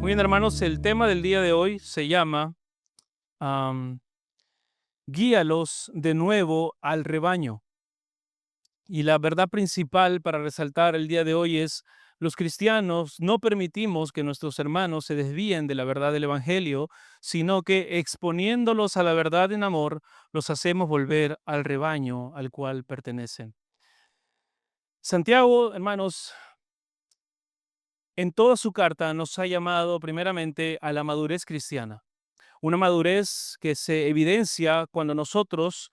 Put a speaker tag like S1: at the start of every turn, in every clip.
S1: Muy bien, hermanos, el tema del día de hoy se llama am, Guíalos de nuevo al rebaño. Y la verdad principal para resaltar el día de hoy es: los cristianos no permitimos que nuestros hermanos se desvíen de la verdad del Evangelio, sino que exponiéndolos a la verdad en amor, los hacemos volver al rebaño al cual pertenecen. Santiago, hermanos, en toda su carta nos ha llamado primeramente a la madurez cristiana. Una madurez que se evidencia cuando en nosotros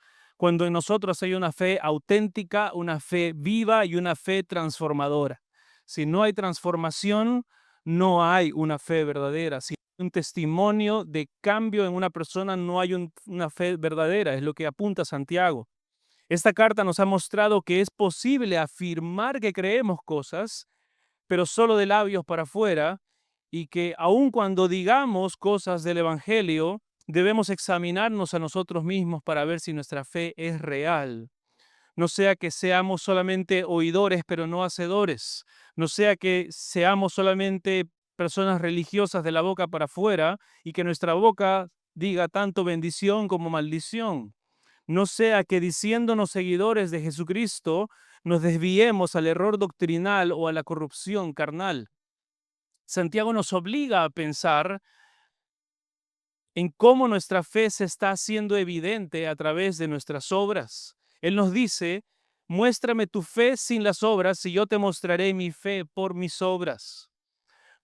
S1: hay una fe auténtica, una fe viva y una fe transformadora. Si no hay transformación, no hay una fe verdadera. Si hay un testimonio de cambio en una persona, no hay una fe verdadera, es lo que apunta Santiago. Esta carta nos ha mostrado que es posible afirmar que creemos cosas, pero solo de labios para afuera, y que aun cuando digamos cosas del Evangelio, debemos examinarnos a nosotros mismos para ver si nuestra fe es real. No sea que seamos solamente oidores, pero no hacedores. No sea que seamos solamente personas religiosas de la boca para afuera y que nuestra boca diga tanto bendición como maldición. No sea que diciéndonos seguidores de Jesucristo nos desviemos al error doctrinal o a la corrupción carnal. Santiago nos obliga a pensar en cómo nuestra fe se está haciendo evidente a través de nuestras obras. Él nos dice: muéstrame tu fe sin las obras y yo te mostraré mi fe por mis obras.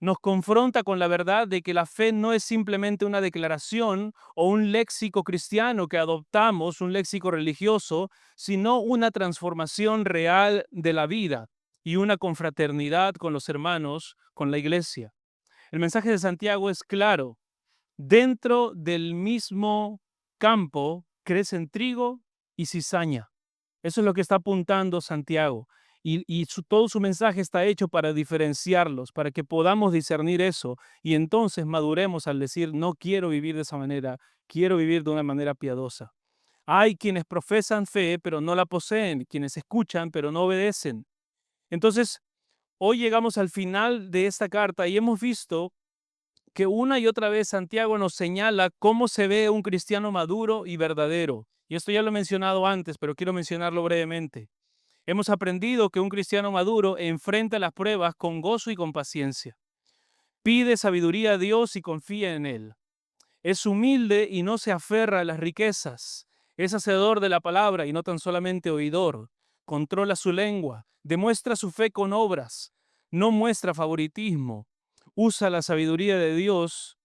S1: Nos confronta con la verdad de que la fe no es simplemente una declaración o un léxico cristiano que adoptamos, un léxico religioso, sino una transformación real de la vida y una confraternidad con los hermanos, con la iglesia. El mensaje de Santiago es claro: dentro del mismo campo crecen trigo y cizaña. Eso es lo que está apuntando Santiago. Y todo su mensaje está hecho para diferenciarlos, para que podamos discernir eso y entonces maduremos al decir: no quiero vivir de esa manera, quiero vivir de una manera piadosa. Hay quienes profesan fe, pero no la poseen, quienes escuchan, pero no obedecen. Entonces, hoy llegamos al final de esta carta y hemos visto que una y otra vez Santiago nos señala cómo se ve un cristiano maduro y verdadero. Y esto ya lo he mencionado antes, pero quiero mencionarlo brevemente. Hemos aprendido que un cristiano maduro enfrenta las pruebas con gozo y con paciencia. Pide sabiduría a Dios y confía en Él. Es humilde y no se aferra a las riquezas. Es hacedor de la palabra y no tan solamente oidor. Controla su lengua. Demuestra su fe con obras. No muestra favoritismo. Usa la sabiduría de Dios,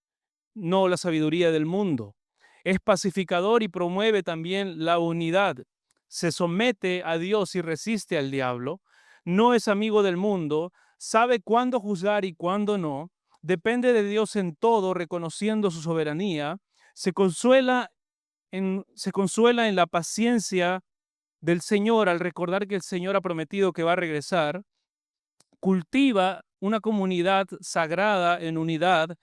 S1: no la sabiduría del mundo. Es pacificador y promueve también la unidad. Se somete a Dios y resiste al diablo. No es amigo del mundo. Sabe cuándo juzgar y cuándo no. Depende de Dios en todo, reconociendo su soberanía. Se consuela en la paciencia del Señor al recordar que el Señor ha prometido que va a regresar. Cultiva una comunidad sagrada en unidad.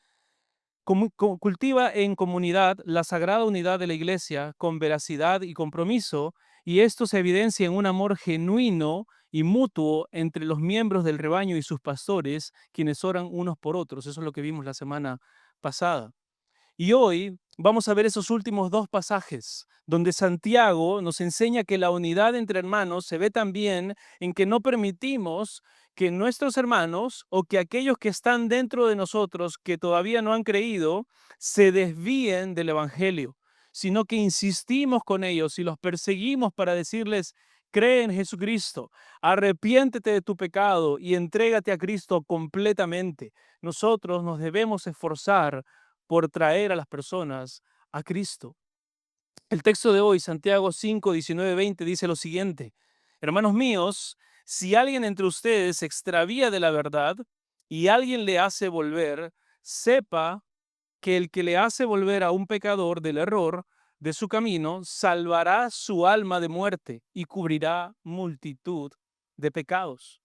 S1: Cultiva en comunidad la sagrada unidad de la iglesia con veracidad y compromiso, y esto se evidencia en un amor genuino y mutuo entre los miembros del rebaño y sus pastores, quienes oran unos por otros. Eso es lo que vimos la semana pasada. Y hoy vamos a ver esos últimos dos pasajes, donde Santiago nos enseña que la unidad entre hermanos se ve también en que no permitimos que nuestros hermanos o que aquellos que están dentro de nosotros que todavía no han creído se desvíen del Evangelio, sino que insistimos con ellos y los perseguimos para decirles: cree en Jesucristo, arrepiéntete de tu pecado y entrégate a Cristo completamente. Nosotros nos debemos esforzar por traer a las personas a Cristo. El texto de hoy, Santiago 5, 19, 20, dice lo siguiente: hermanos míos, si alguien entre ustedes se extravía de la verdad y alguien le hace volver, sepa que el que le hace volver a un pecador del error de su camino, salvará su alma de muerte y cubrirá multitud de pecados.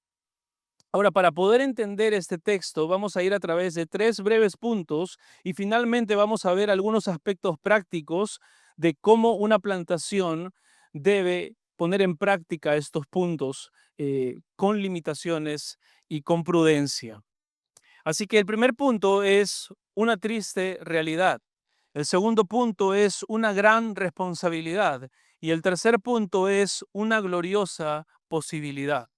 S1: Ahora, para poder entender este texto, vamos a ir a través de tres breves puntos y finalmente vamos a ver algunos aspectos prácticos de cómo una plantación debe poner en práctica estos puntos con limitaciones y con prudencia. Así que el primer punto es una triste realidad. El segundo punto es una gran responsabilidad. Y el tercer punto es una gloriosa posibilidad.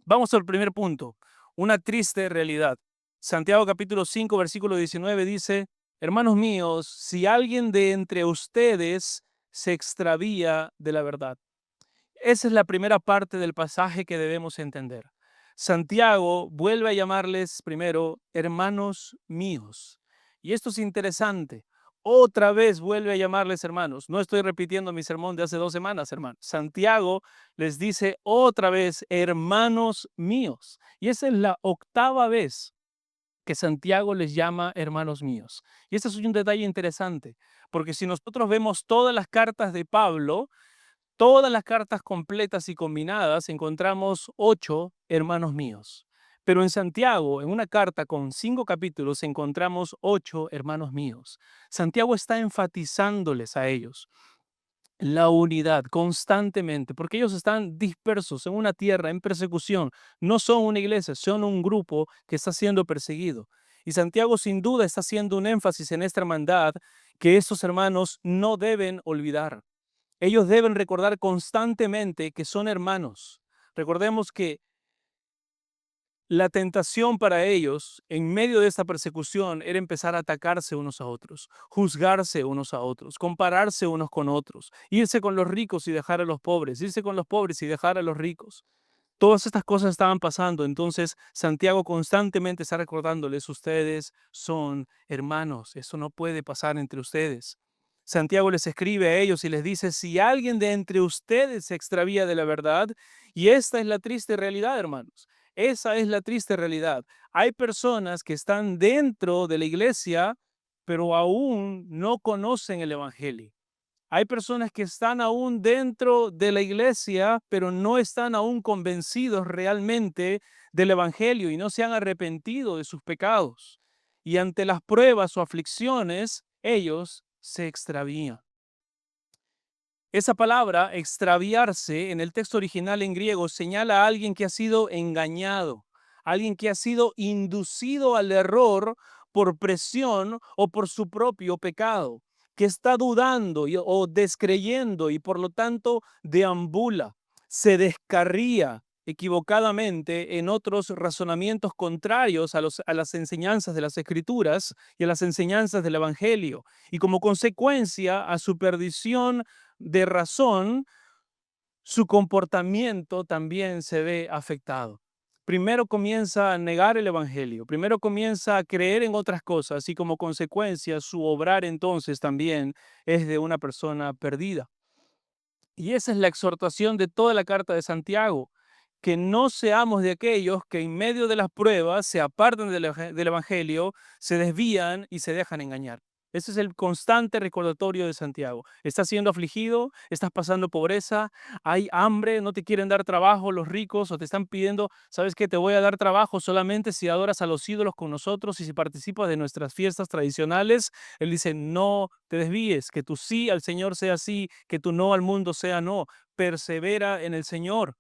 S1: Vamos al primer punto, una triste realidad. Santiago capítulo 5, versículo 19 dice, hermanos míos, si alguien de entre ustedes se extravía de la verdad. Esa es la primera parte del pasaje que debemos entender. Santiago vuelve a llamarles primero hermanos míos. Y esto es interesante. Otra vez vuelve a llamarles hermanos. No estoy repitiendo mi sermón de hace 2 semanas, hermanos. Santiago les dice otra vez hermanos míos. Y esa es la octava vez que Santiago les llama hermanos míos. Y este es un detalle interesante, porque si nosotros vemos todas las cartas de Pablo, todas las cartas completas y combinadas, encontramos 8 hermanos míos. Pero en Santiago, en una carta con 5 capítulos, encontramos 8 hermanos míos. Santiago está enfatizándoles a ellos la unidad constantemente, porque ellos están dispersos en una tierra, en persecución. No son una iglesia, son un grupo que está siendo perseguido. Y Santiago sin duda está haciendo un énfasis en esta hermandad que estos hermanos no deben olvidar. Ellos deben recordar constantemente que son hermanos. Recordemos que la tentación para ellos en medio de esta persecución era empezar a atacarse unos a otros, juzgarse unos a otros, compararse unos con otros, irse con los ricos y dejar a los pobres, irse con los pobres y dejar a los ricos. Todas estas cosas estaban pasando, entonces Santiago constantemente está recordándoles, ustedes son hermanos, eso no puede pasar entre ustedes. Santiago les escribe a ellos y les dice, si alguien de entre ustedes se extravía de la verdad, y esta es la triste realidad, hermanos, esa es la triste realidad. Hay personas que están dentro de la iglesia, pero aún no conocen el evangelio. Hay personas que están aún dentro de la iglesia, pero no están aún convencidos realmente del evangelio y no se han arrepentido de sus pecados. Y ante las pruebas o aflicciones, ellos se extravían. Esa palabra, extraviarse, en el texto original en griego señala a alguien que ha sido engañado, alguien que ha sido inducido al error por presión o por su propio pecado, que está dudando o descreyendo y por lo tanto deambula, se descarría equivocadamente en otros razonamientos contrarios a las enseñanzas de las Escrituras y a las enseñanzas del Evangelio, y como consecuencia a su perdición de razón, su comportamiento también se ve afectado. Primero comienza a negar el evangelio, primero comienza a creer en otras cosas y como consecuencia su obrar entonces también es de una persona perdida. Y esa es la exhortación de toda la carta de Santiago, que no seamos de aquellos que en medio de las pruebas se apartan del evangelio, se desvían y se dejan engañar. Ese es el constante recordatorio de Santiago. Estás siendo afligido, estás pasando pobreza, hay hambre, no te quieren dar trabajo los ricos o te están pidiendo, ¿sabes qué? Te voy a dar trabajo solamente si adoras a los ídolos con nosotros y si participas de nuestras fiestas tradicionales. Él dice, no te desvíes, que tu sí al Señor sea sí, que tu no al mundo sea no. Persevera en el Señor.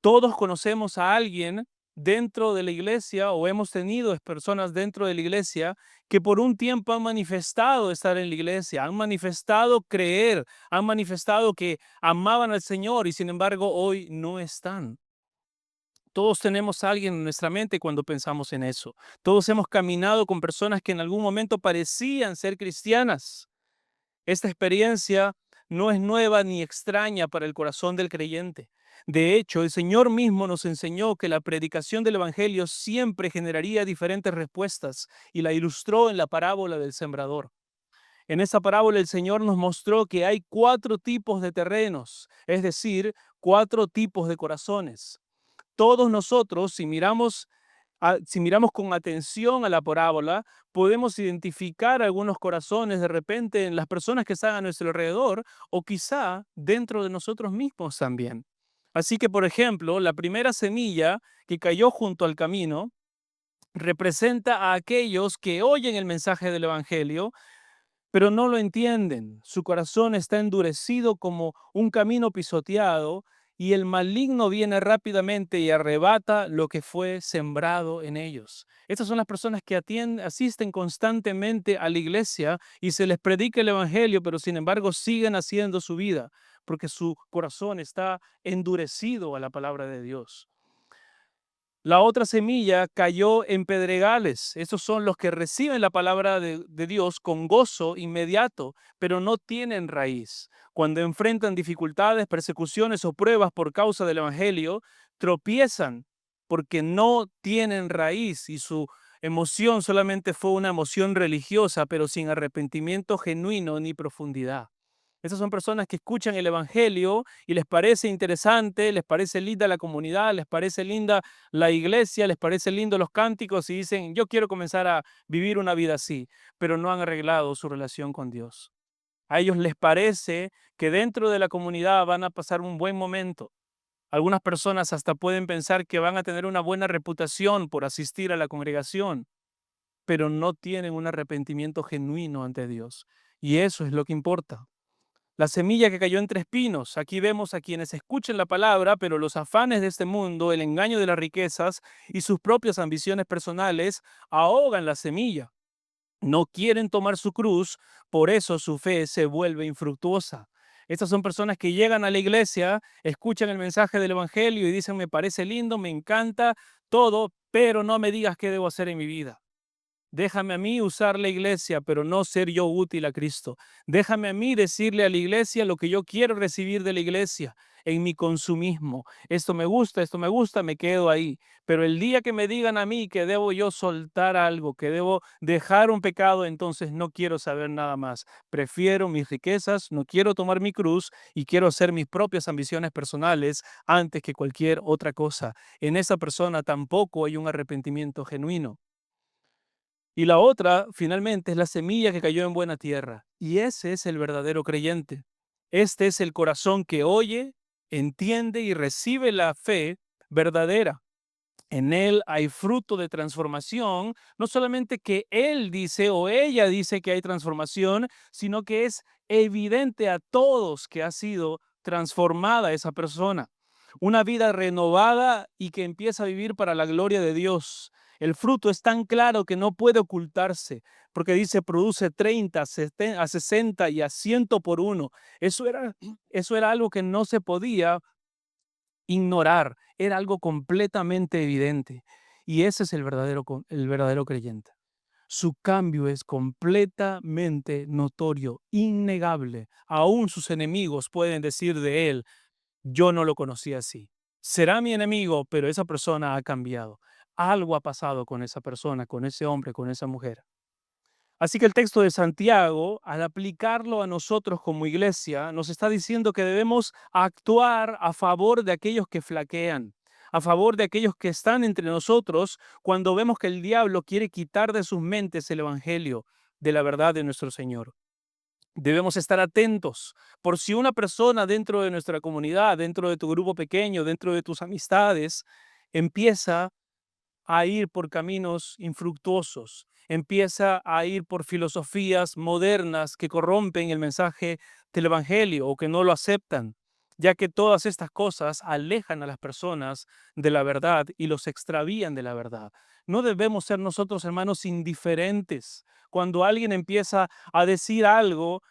S1: Todos conocemos a alguien dentro de la iglesia o hemos tenido personas dentro de la iglesia que por un tiempo han manifestado estar en la iglesia, han manifestado creer, han manifestado que amaban al Señor y sin embargo hoy no están. Todos tenemos a alguien en nuestra mente cuando pensamos en eso. Todos hemos caminado con personas que en algún momento parecían ser cristianas. Esta experiencia no es nueva ni extraña para el corazón del creyente. De hecho, el Señor mismo nos enseñó que la predicación del Evangelio siempre generaría diferentes respuestas y la ilustró en la parábola del sembrador. En esa parábola el Señor nos mostró que hay 4 tipos de terrenos, es decir, 4 tipos de corazones. Todos nosotros, si miramos con atención a la parábola, podemos identificar algunos corazones de repente en las personas que están a nuestro alrededor o quizá dentro de nosotros mismos también. Así que, por ejemplo, la primera semilla que cayó junto al camino representa a aquellos que oyen el mensaje del Evangelio, pero no lo entienden. Su corazón está endurecido como un camino pisoteado y el maligno viene rápidamente y arrebata lo que fue sembrado en ellos. Estas son las personas que asisten constantemente a la iglesia y se les predica el evangelio, pero sin embargo siguen haciendo su vida porque su corazón está endurecido a la palabra de Dios. La otra semilla cayó en pedregales. Estos son los que reciben la palabra de Dios con gozo inmediato, pero no tienen raíz. Cuando enfrentan dificultades, persecuciones o pruebas por causa del Evangelio, tropiezan porque no tienen raíz y su emoción solamente fue una emoción religiosa, pero sin arrepentimiento genuino ni profundidad. Estas son personas que escuchan el evangelio y les parece interesante, les parece linda la comunidad, les parece linda la iglesia, les parece lindo los cánticos y dicen, yo quiero comenzar a vivir una vida así, pero no han arreglado su relación con Dios. A ellos les parece que dentro de la comunidad van a pasar un buen momento. Algunas personas hasta pueden pensar que van a tener una buena reputación por asistir a la congregación, pero no tienen un arrepentimiento genuino ante Dios. Y eso es lo que importa. La semilla que cayó entre espinos. Aquí vemos a quienes escuchen la palabra, pero los afanes de este mundo, el engaño de las riquezas y sus propias ambiciones personales ahogan la semilla. No quieren tomar su cruz, por eso su fe se vuelve infructuosa. Estas son personas que llegan a la iglesia, escuchan el mensaje del evangelio y dicen, me parece lindo, me encanta todo, pero no me digas qué debo hacer en mi vida. Déjame a mí usar la iglesia, pero no ser yo útil a Cristo. Déjame a mí decirle a la iglesia lo que yo quiero recibir de la iglesia en mi consumismo. Esto me gusta, me quedo ahí. Pero el día que me digan a mí que debo yo soltar algo, que debo dejar un pecado, entonces no quiero saber nada más. Prefiero mis riquezas, no quiero tomar mi cruz y quiero hacer mis propias ambiciones personales antes que cualquier otra cosa. En esa persona tampoco hay un arrepentimiento genuino. Y la otra, finalmente, es la semilla que cayó en buena tierra. Y ese es el verdadero creyente. Este es el corazón que oye, entiende y recibe la fe verdadera. En él hay fruto de transformación, no solamente que él dice o ella dice que hay transformación, sino que es evidente a todos que ha sido transformada esa persona. Una vida renovada y que empieza a vivir para la gloria de Dios. El fruto es tan claro que no puede ocultarse, porque dice produce 30, a 60 y a 100 por uno. Eso era algo que no se podía ignorar, era algo completamente evidente. Y ese es el verdadero creyente. Su cambio es completamente notorio, innegable. Aún sus enemigos pueden decir de él, yo no lo conocí así. Será mi enemigo, pero esa persona ha cambiado. Algo ha pasado con esa persona, con ese hombre, con esa mujer. Así que el texto de Santiago, al aplicarlo a nosotros como iglesia, nos está diciendo que debemos actuar a favor de aquellos que flaquean, a favor de aquellos que están entre nosotros cuando vemos que el diablo quiere quitar de sus mentes el evangelio de la verdad de nuestro Señor. Debemos estar atentos por si una persona dentro de nuestra comunidad, dentro de tu grupo pequeño, dentro de tus amistades, empieza a ir por caminos infructuosos, empieza a ir por filosofías modernas que corrompen el mensaje del evangelio o que no lo aceptan, ya que todas estas cosas alejan a las personas de la verdad y los extravían de la verdad. No debemos ser nosotros, hermanos, indiferentes. Cuando alguien empieza a decir algo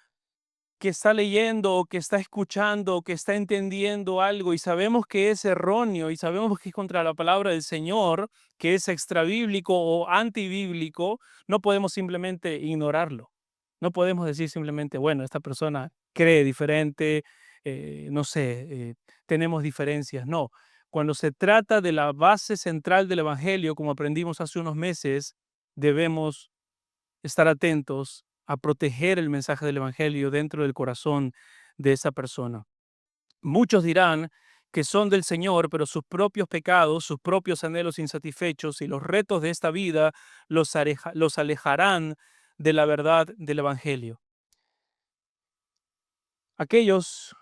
S1: que está leyendo o que está escuchando o que está entendiendo algo y sabemos que es erróneo y sabemos que es contra la palabra del Señor, que es extrabíblico o antibíblico, no podemos simplemente ignorarlo. No podemos decir simplemente, bueno, esta persona cree diferente, no sé, tenemos diferencias. No, cuando se trata de la base central del Evangelio, como aprendimos hace unos meses, debemos estar atentos a proteger el mensaje del evangelio dentro del corazón de esa persona. Muchos dirán que son del Señor, pero sus propios pecados, sus propios anhelos insatisfechos y los retos de esta vida los alejarán de la verdad del evangelio. Aquellos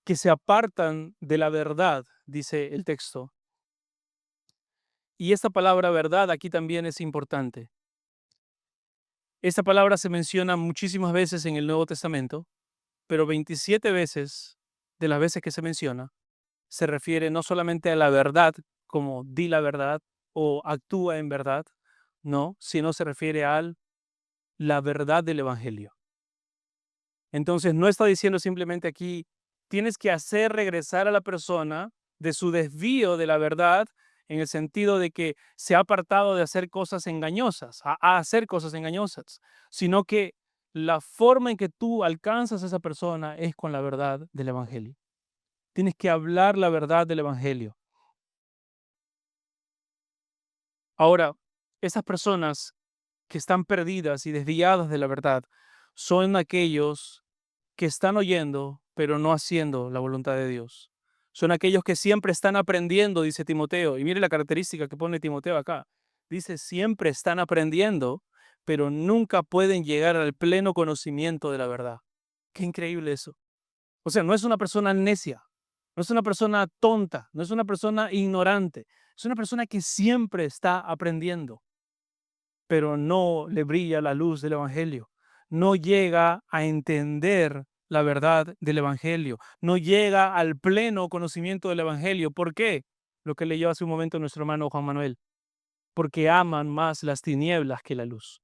S1: que se apartan de la verdad, dice el texto, y esta palabra verdad aquí también es importante. Esta palabra se menciona muchísimas veces en el Nuevo Testamento, pero 27 veces de las veces que se menciona, se refiere no solamente a la verdad, como di la verdad o actúa en verdad, no, sino se refiere a la verdad del Evangelio. Entonces, no está diciendo simplemente aquí, tienes que hacer regresar a la persona de su desvío de la verdad, en el sentido de que se ha apartado de hacer cosas engañosas, a hacer cosas engañosas, sino que la forma en que tú alcanzas a esa persona es con la verdad del Evangelio. Tienes que hablar la verdad del Evangelio. Ahora, esas personas que están perdidas y desviadas de la verdad son aquellos que están oyendo, pero no haciendo la voluntad de Dios. Son aquellos que siempre están aprendiendo, dice Timoteo. Y mire la característica que pone Timoteo acá. Dice, siempre están aprendiendo, pero nunca pueden llegar al pleno conocimiento de la verdad. Qué increíble eso. O sea, no es una persona necia, no es una persona tonta, no es una persona ignorante. Es una persona que siempre está aprendiendo, pero no le brilla la luz del Evangelio. No llega a entender la verdad del Evangelio. No llega al pleno conocimiento del Evangelio. ¿Por qué? Lo que leyó hace un momento nuestro hermano Juan Manuel. Porque aman más las tinieblas que la luz.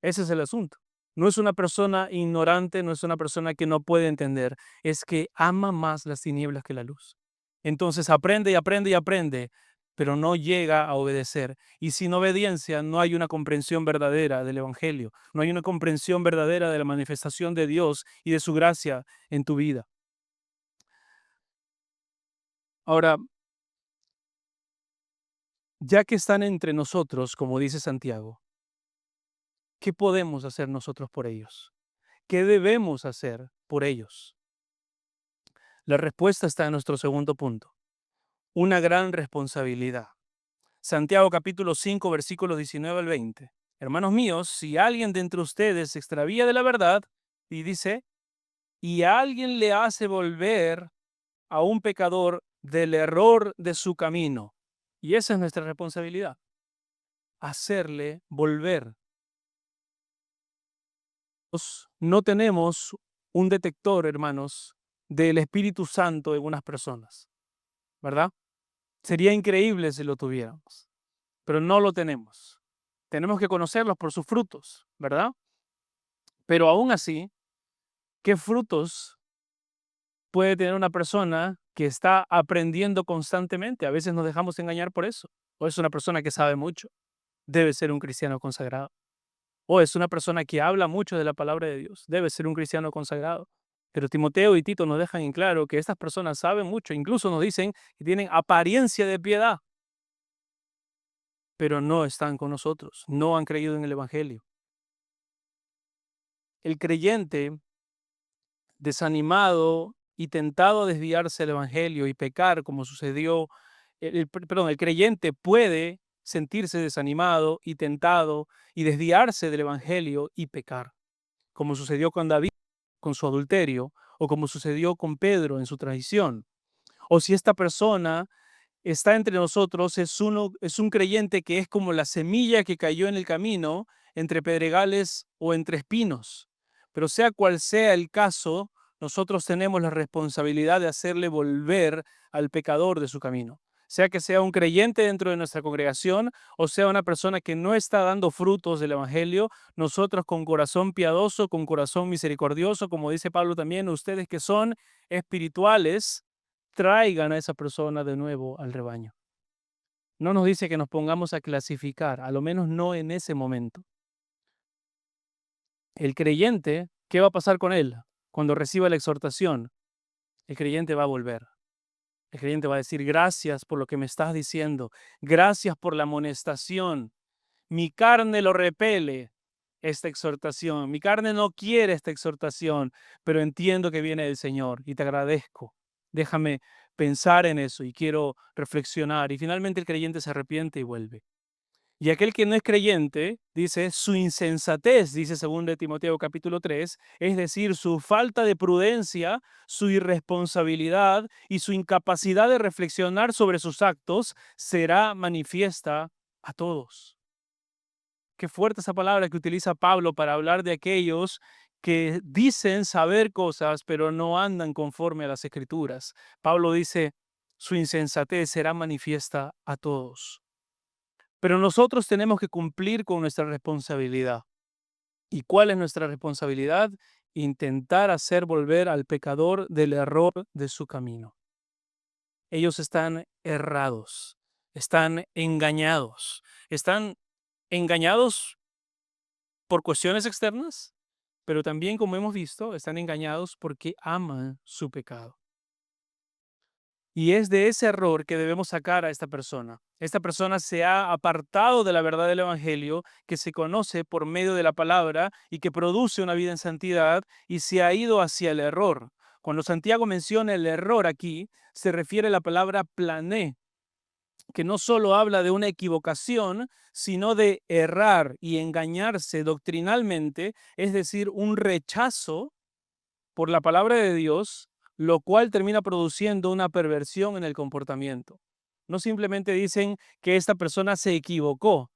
S1: Ese es el asunto. No es una persona ignorante, no es una persona que no puede entender, es que ama más las tinieblas que la luz. Entonces aprende y aprende y aprende, pero no llega a obedecer. Y sin obediencia no hay una comprensión verdadera del Evangelio, no hay una comprensión verdadera de la manifestación de Dios y de su gracia en tu vida. Ahora, ya que están entre nosotros, como dice Santiago, ¿qué podemos hacer nosotros por ellos? ¿Qué debemos hacer por ellos? La respuesta está en nuestro segundo punto. Una gran responsabilidad. Santiago capítulo 5, versículos 19 al 20. Hermanos míos, si alguien de entre ustedes se extravía de la verdad, y dice, y alguien le hace volver a un pecador del error de su camino. Y esa es nuestra responsabilidad, hacerle volver. No tenemos un detector, hermanos, del Espíritu Santo en unas personas, ¿verdad? Sería increíble si lo tuviéramos, pero no lo tenemos. Tenemos que conocerlos por sus frutos, ¿verdad? Pero aún así, ¿qué frutos puede tener una persona que está aprendiendo constantemente? A veces nos dejamos engañar por eso. O es una persona que sabe mucho, debe ser un cristiano consagrado. O es una persona que habla mucho de la palabra de Dios, debe ser un cristiano consagrado. Pero Timoteo y Tito nos dejan en claro que estas personas saben mucho, incluso nos dicen que tienen apariencia de piedad, pero no están con nosotros, no han creído en el Evangelio. El creyente desanimado y tentado a desviarse del Evangelio y pecar, como sucedió, el creyente puede sentirse desanimado y tentado y desviarse del Evangelio y pecar, como sucedió con David, con su adulterio, o como sucedió con Pedro en su traición. O si esta persona está entre nosotros, es un creyente que es como la semilla que cayó en el camino entre pedregales o entre espinos. Pero sea cual sea el caso, nosotros tenemos la responsabilidad de hacerle volver al pecador de su camino. Sea que sea un creyente dentro de nuestra congregación o sea una persona que no está dando frutos del Evangelio, nosotros con corazón piadoso, con corazón misericordioso, como dice Pablo también, ustedes que son espirituales, traigan a esa persona de nuevo al rebaño. No nos dice que nos pongamos a clasificar, a lo menos no en ese momento. El creyente, ¿qué va a pasar con él? Cuando reciba la exhortación, el creyente va a volver. El creyente va a decir, gracias por lo que me estás diciendo, gracias por la amonestación. Mi carne lo repele esta exhortación, mi carne no quiere esta exhortación, pero entiendo que viene del Señor y te agradezco. Déjame pensar en eso y quiero reflexionar. Y finalmente el creyente se arrepiente y vuelve. Y aquel que no es creyente, dice, su insensatez, dice 2 Timoteo capítulo 3, es decir, su falta de prudencia, su irresponsabilidad y su incapacidad de reflexionar sobre sus actos será manifiesta a todos. Qué fuerte esa palabra que utiliza Pablo para hablar de aquellos que dicen saber cosas, pero no andan conforme a las Escrituras. Pablo dice, su insensatez será manifiesta a todos. Pero nosotros tenemos que cumplir con nuestra responsabilidad. ¿Y cuál es nuestra responsabilidad? Intentar hacer volver al pecador del error de su camino. Ellos están errados, están engañados por cuestiones externas, pero también, como hemos visto, están engañados porque aman su pecado. Y es de ese error que debemos sacar a esta persona. Esta persona se ha apartado de la verdad del Evangelio, que se conoce por medio de la palabra y que produce una vida en santidad, y se ha ido hacia el error. Cuando Santiago menciona el error aquí, se refiere a la palabra plané, que no solo habla de una equivocación, sino de errar y engañarse doctrinalmente, es decir, un rechazo por la palabra de Dios, lo cual termina produciendo una perversión en el comportamiento. No simplemente dicen que esta persona se equivocó,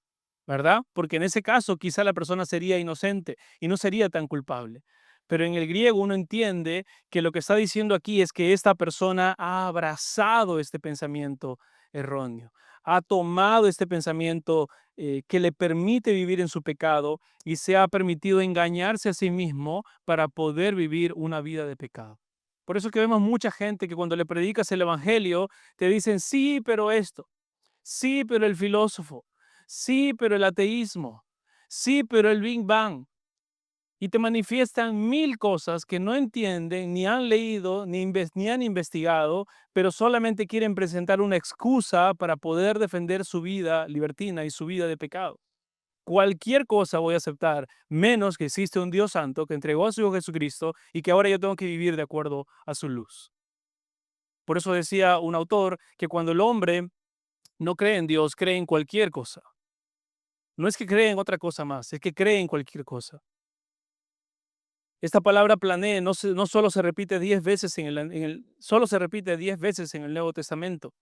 S1: ¿verdad? Porque en ese caso quizá la persona sería inocente y no sería tan culpable. Pero en el griego uno entiende que lo que está diciendo aquí es que esta persona ha abrazado este pensamiento erróneo, ha tomado este pensamiento que le permite vivir en su pecado y se ha permitido engañarse a sí mismo para poder vivir una vida de pecado. Por eso que vemos mucha gente que cuando le predicas el evangelio te dicen, sí, pero esto, sí, pero el filósofo, sí, pero el ateísmo, sí, pero el Big Bang. Y te manifiestan mil cosas que no entienden, ni han leído, ni han investigado, pero solamente quieren presentar una excusa para poder defender su vida libertina y su vida de pecado. Cualquier cosa voy a aceptar, menos que existe un Dios santo que entregó a su Hijo Jesucristo y que ahora yo tengo que vivir de acuerdo a su luz. Por eso decía un autor que cuando el hombre no cree en Dios, cree en cualquier cosa. No es que cree en otra cosa más, es que cree en cualquier cosa. Esta palabra planee no solo se repite 10 veces solo se repite 10 veces en el Nuevo Testamento.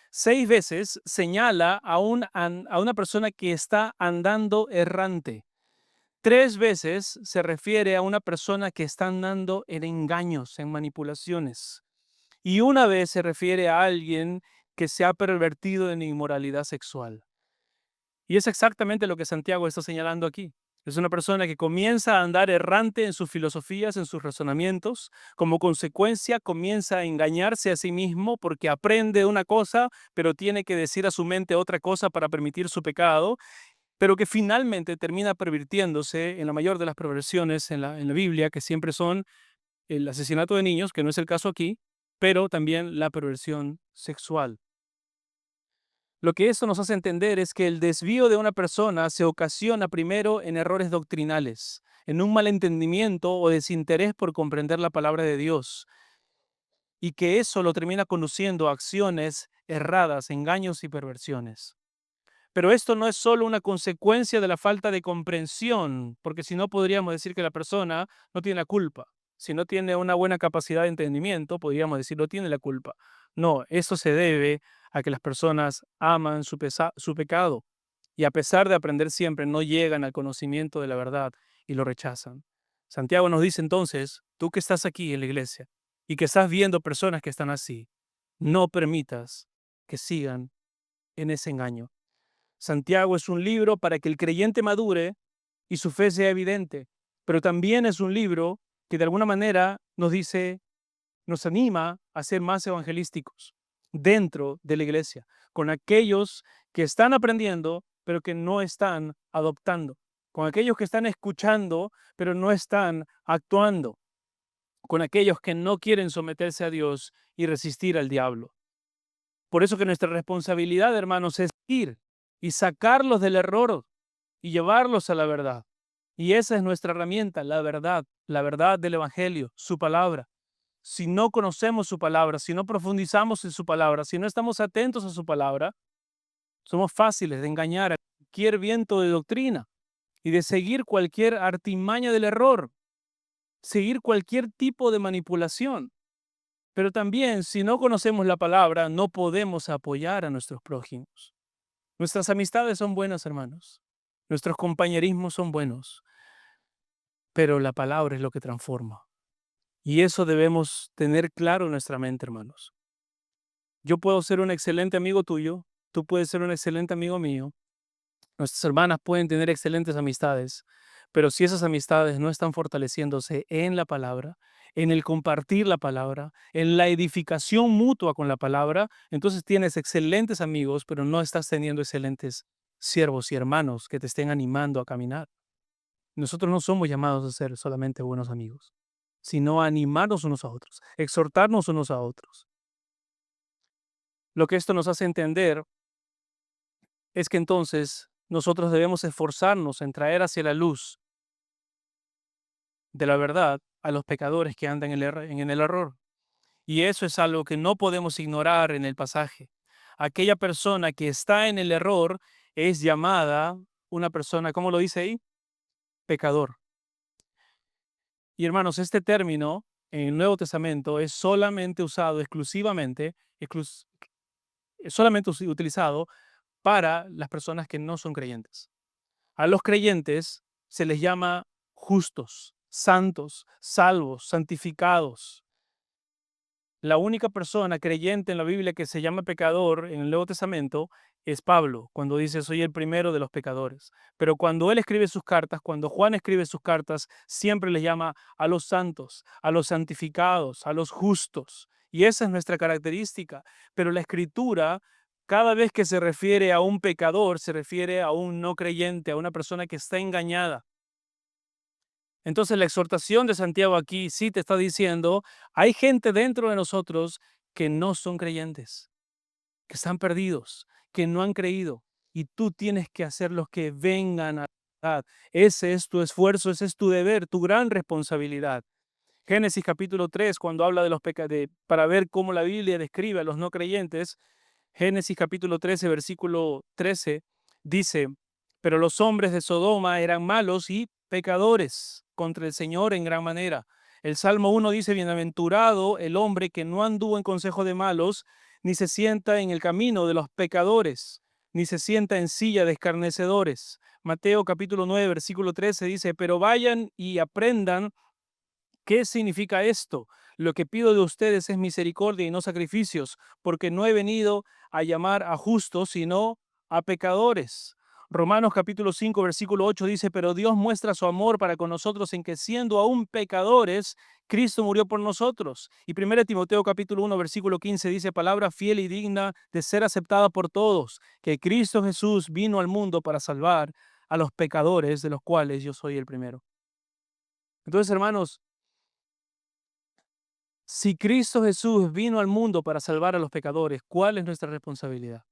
S1: 6 veces señala a una persona que está andando errante. 3 veces se refiere a una persona que está andando en engaños, en manipulaciones. Y una vez se refiere a alguien que se ha pervertido en inmoralidad sexual. Y es exactamente lo que Santiago está señalando aquí. Es una persona que comienza a andar errante en sus filosofías, en sus razonamientos. Como consecuencia, comienza a engañarse a sí mismo porque aprende una cosa, pero tiene que decir a su mente otra cosa para permitir su pecado, pero que finalmente termina pervirtiéndose en la mayor de las perversiones en la Biblia, que siempre son el asesinato de niños, que no es el caso aquí, pero también la perversión sexual. Lo que esto nos hace entender es que el desvío de una persona se ocasiona primero en errores doctrinales, en un malentendimiento o desinterés por comprender la palabra de Dios, y que eso lo termina conduciendo a acciones erradas, engaños y perversiones. Pero esto no es solo una consecuencia de la falta de comprensión, porque si no podríamos decir que la persona no tiene la culpa. Si no tiene una buena capacidad de entendimiento, podríamos decir no tiene la culpa. No, eso se debe a que las personas aman su pecado y a pesar de aprender siempre no llegan al conocimiento de la verdad y lo rechazan. Santiago nos dice entonces, tú que estás aquí en la iglesia y que estás viendo personas que están así, no permitas que sigan en ese engaño. Santiago es un libro para que el creyente madure y su fe sea evidente, pero también es un libro que de alguna manera nos dice, nos anima a ser más evangelísticos dentro de la iglesia, con aquellos que están aprendiendo, pero que no están adoptando, con aquellos que están escuchando, pero no están actuando, con aquellos que no quieren someterse a Dios y resistir al diablo. Por eso que nuestra responsabilidad, hermanos, es ir y sacarlos del error y llevarlos a la verdad. Y esa es nuestra herramienta, la verdad del Evangelio, su palabra. Si no conocemos su palabra, si no profundizamos en su palabra, si no estamos atentos a su palabra, somos fáciles de engañar a cualquier viento de doctrina y de seguir cualquier artimaña del error, seguir cualquier tipo de manipulación. Pero también, si no conocemos la palabra, no podemos apoyar a nuestros prójimos. Nuestras amistades son buenas, hermanos. Nuestros compañerismos son buenos. pero la palabra es lo que transforma. Y eso debemos tener claro en nuestra mente, hermanos. Yo puedo ser un excelente amigo tuyo, tú puedes ser un excelente amigo mío, nuestras hermanas pueden tener excelentes amistades, pero si esas amistades no están fortaleciéndose en la palabra, en el compartir la palabra, en la edificación mutua con la palabra, entonces tienes excelentes amigos, pero no estás teniendo excelentes siervos y hermanos que te estén animando a caminar. Nosotros no somos llamados a ser solamente buenos amigos, sino a animarnos unos a otros, exhortarnos unos a otros. Lo que esto nos hace entender es que entonces nosotros debemos esforzarnos en traer hacia la luz de la verdad a los pecadores que andan en el error. Y eso es algo que no podemos ignorar en el pasaje. Aquella persona que está en el error es llamada una persona, ¿cómo lo dice ahí? Pecador. Y hermanos, este término en el Nuevo Testamento es solamente usado exclusivamente, solamente utilizado para las personas que no son creyentes. A los creyentes se les llama justos, santos, salvos, santificados. La única persona creyente en la Biblia que se llama pecador en el Nuevo Testamento es Pablo, cuando dice soy el primero de los pecadores. Pero cuando él escribe sus cartas, cuando Juan escribe sus cartas, siempre les llama a los santos, a los santificados, a los justos. Y esa es nuestra característica. Pero la Escritura, cada vez que se refiere a un pecador, se refiere a un no creyente, a una persona que está engañada. Entonces la exhortación de Santiago aquí sí te está diciendo, hay gente dentro de nosotros que no son creyentes, que están perdidos, que no han creído, y tú tienes que hacerlos que vengan a la verdad. Ese es tu esfuerzo, ese es tu deber, tu gran responsabilidad. Génesis capítulo 3, cuando habla de los pecados, para ver cómo la Biblia describe a los no creyentes, Génesis capítulo 13, versículo 13, dice, pero los hombres de Sodoma eran malos y pecadores contra el Señor en gran manera. El Salmo 1 dice, bienaventurado el hombre que no anduvo en consejo de malos, ni se sienta en el camino de los pecadores, ni se sienta en silla de escarnecedores. Mateo capítulo 9, versículo 13 dice, pero vayan y aprendan. ¿Qué significa esto? Lo que pido de ustedes es misericordia y no sacrificios, porque no he venido a llamar a justos, sino a pecadores. Romanos capítulo 5, versículo 8 dice, pero Dios muestra su amor para con nosotros en que siendo aún pecadores, Cristo murió por nosotros. Y 1 Timoteo capítulo 1, versículo 15 dice, palabra fiel y digna de ser aceptada por todos, que Cristo Jesús vino al mundo para salvar a los pecadores, de los cuales yo soy el primero. Entonces, hermanos, si Cristo Jesús vino al mundo para salvar a los pecadores, ¿cuál es nuestra responsabilidad?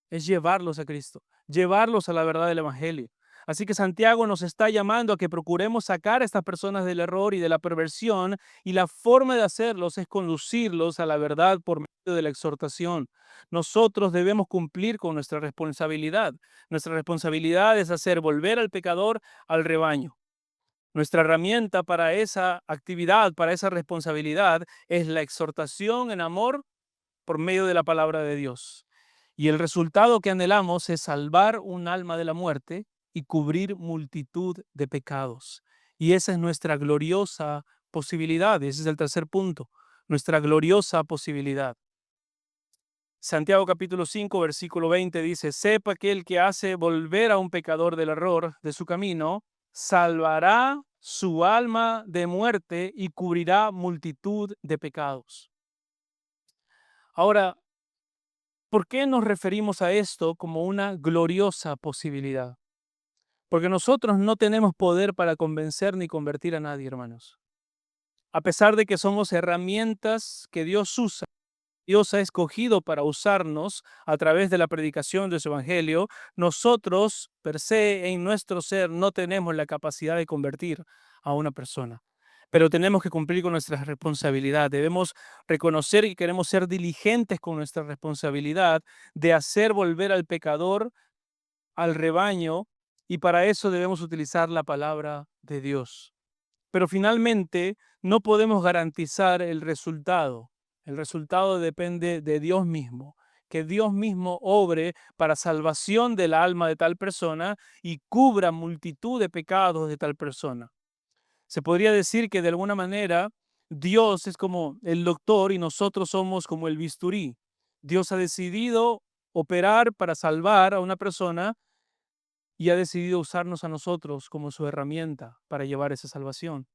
S1: Es llevarlos a Cristo, llevarlos a la verdad del Evangelio. Así que Santiago nos está llamando a que procuremos sacar a estas personas del error y de la perversión, y la forma de hacerlos es conducirlos a la verdad por medio de la exhortación. Nosotros debemos cumplir con nuestra responsabilidad. Nuestra responsabilidad es hacer volver al pecador al rebaño. Nuestra herramienta para esa actividad, para esa responsabilidad, es la exhortación en amor por medio de la palabra de Dios. Y el resultado que anhelamos es salvar un alma de la muerte y cubrir multitud de pecados. Y esa es nuestra gloriosa posibilidad. Ese es el tercer punto, nuestra gloriosa posibilidad. Santiago capítulo 5, versículo 20 dice, sepa que el que hace volver a un pecador del error de su camino, salvará su alma de muerte y cubrirá multitud de pecados. Ahora, ¿por qué nos referimos a esto como una gloriosa posibilidad? Porque nosotros no tenemos poder para convencer ni convertir a nadie, hermanos. A pesar de que somos herramientas que Dios usa, Dios ha escogido para usarnos a través de la predicación de su evangelio, nosotros, per se, en nuestro ser, no tenemos la capacidad de convertir a una persona. Pero tenemos que cumplir con nuestra responsabilidad. Debemos reconocer que queremos ser diligentes con nuestra responsabilidad de hacer volver al pecador al rebaño, y para eso debemos utilizar la palabra de Dios. Pero finalmente no podemos garantizar el resultado. El resultado depende de Dios mismo. que Dios mismo obre para salvación del alma de tal persona y cubra multitud de pecados de tal persona. Se podría decir que de alguna manera Dios es como el doctor y nosotros somos como el bisturí. Dios ha decidido operar para salvar a una persona y ha decidido usarnos a nosotros como su herramienta para llevar esa salvación.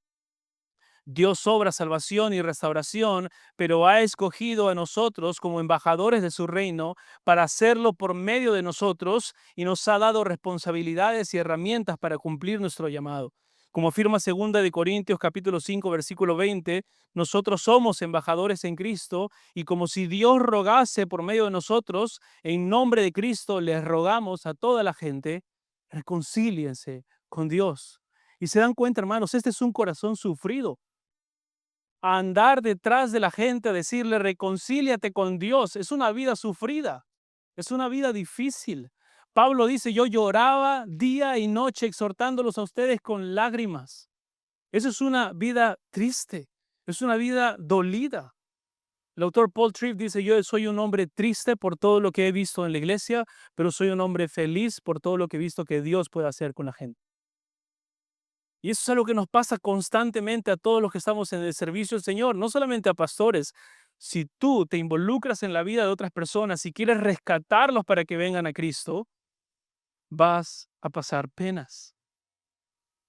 S1: Dios obra salvación y restauración, pero ha escogido a nosotros como embajadores de su reino para hacerlo por medio de nosotros y nos ha dado responsabilidades y herramientas para cumplir nuestro llamado. Como afirma 2 Corintios capítulo 5 versículo 20, nosotros somos embajadores en Cristo y como si Dios rogase por medio de nosotros, en nombre de Cristo les rogamos a toda la gente, reconcíliense con Dios. Y se dan cuenta, hermanos, este es un corazón sufrido. A andar detrás de la gente, a decirle, reconcíliate con Dios. Es una vida sufrida, es una vida difícil. Pablo dice, yo lloraba día y noche exhortándolos a ustedes con lágrimas. Eso es una vida triste, es una vida dolida. El autor Paul Tripp dice, yo soy un hombre triste por todo lo que he visto en la iglesia, pero soy un hombre feliz por todo lo que he visto que Dios puede hacer con la gente. Y eso es algo que nos pasa constantemente a todos los que estamos en el servicio del Señor, no solamente a pastores. Si tú te involucras en la vida de otras personas y quieres rescatarlos para que vengan a Cristo, vas a pasar penas.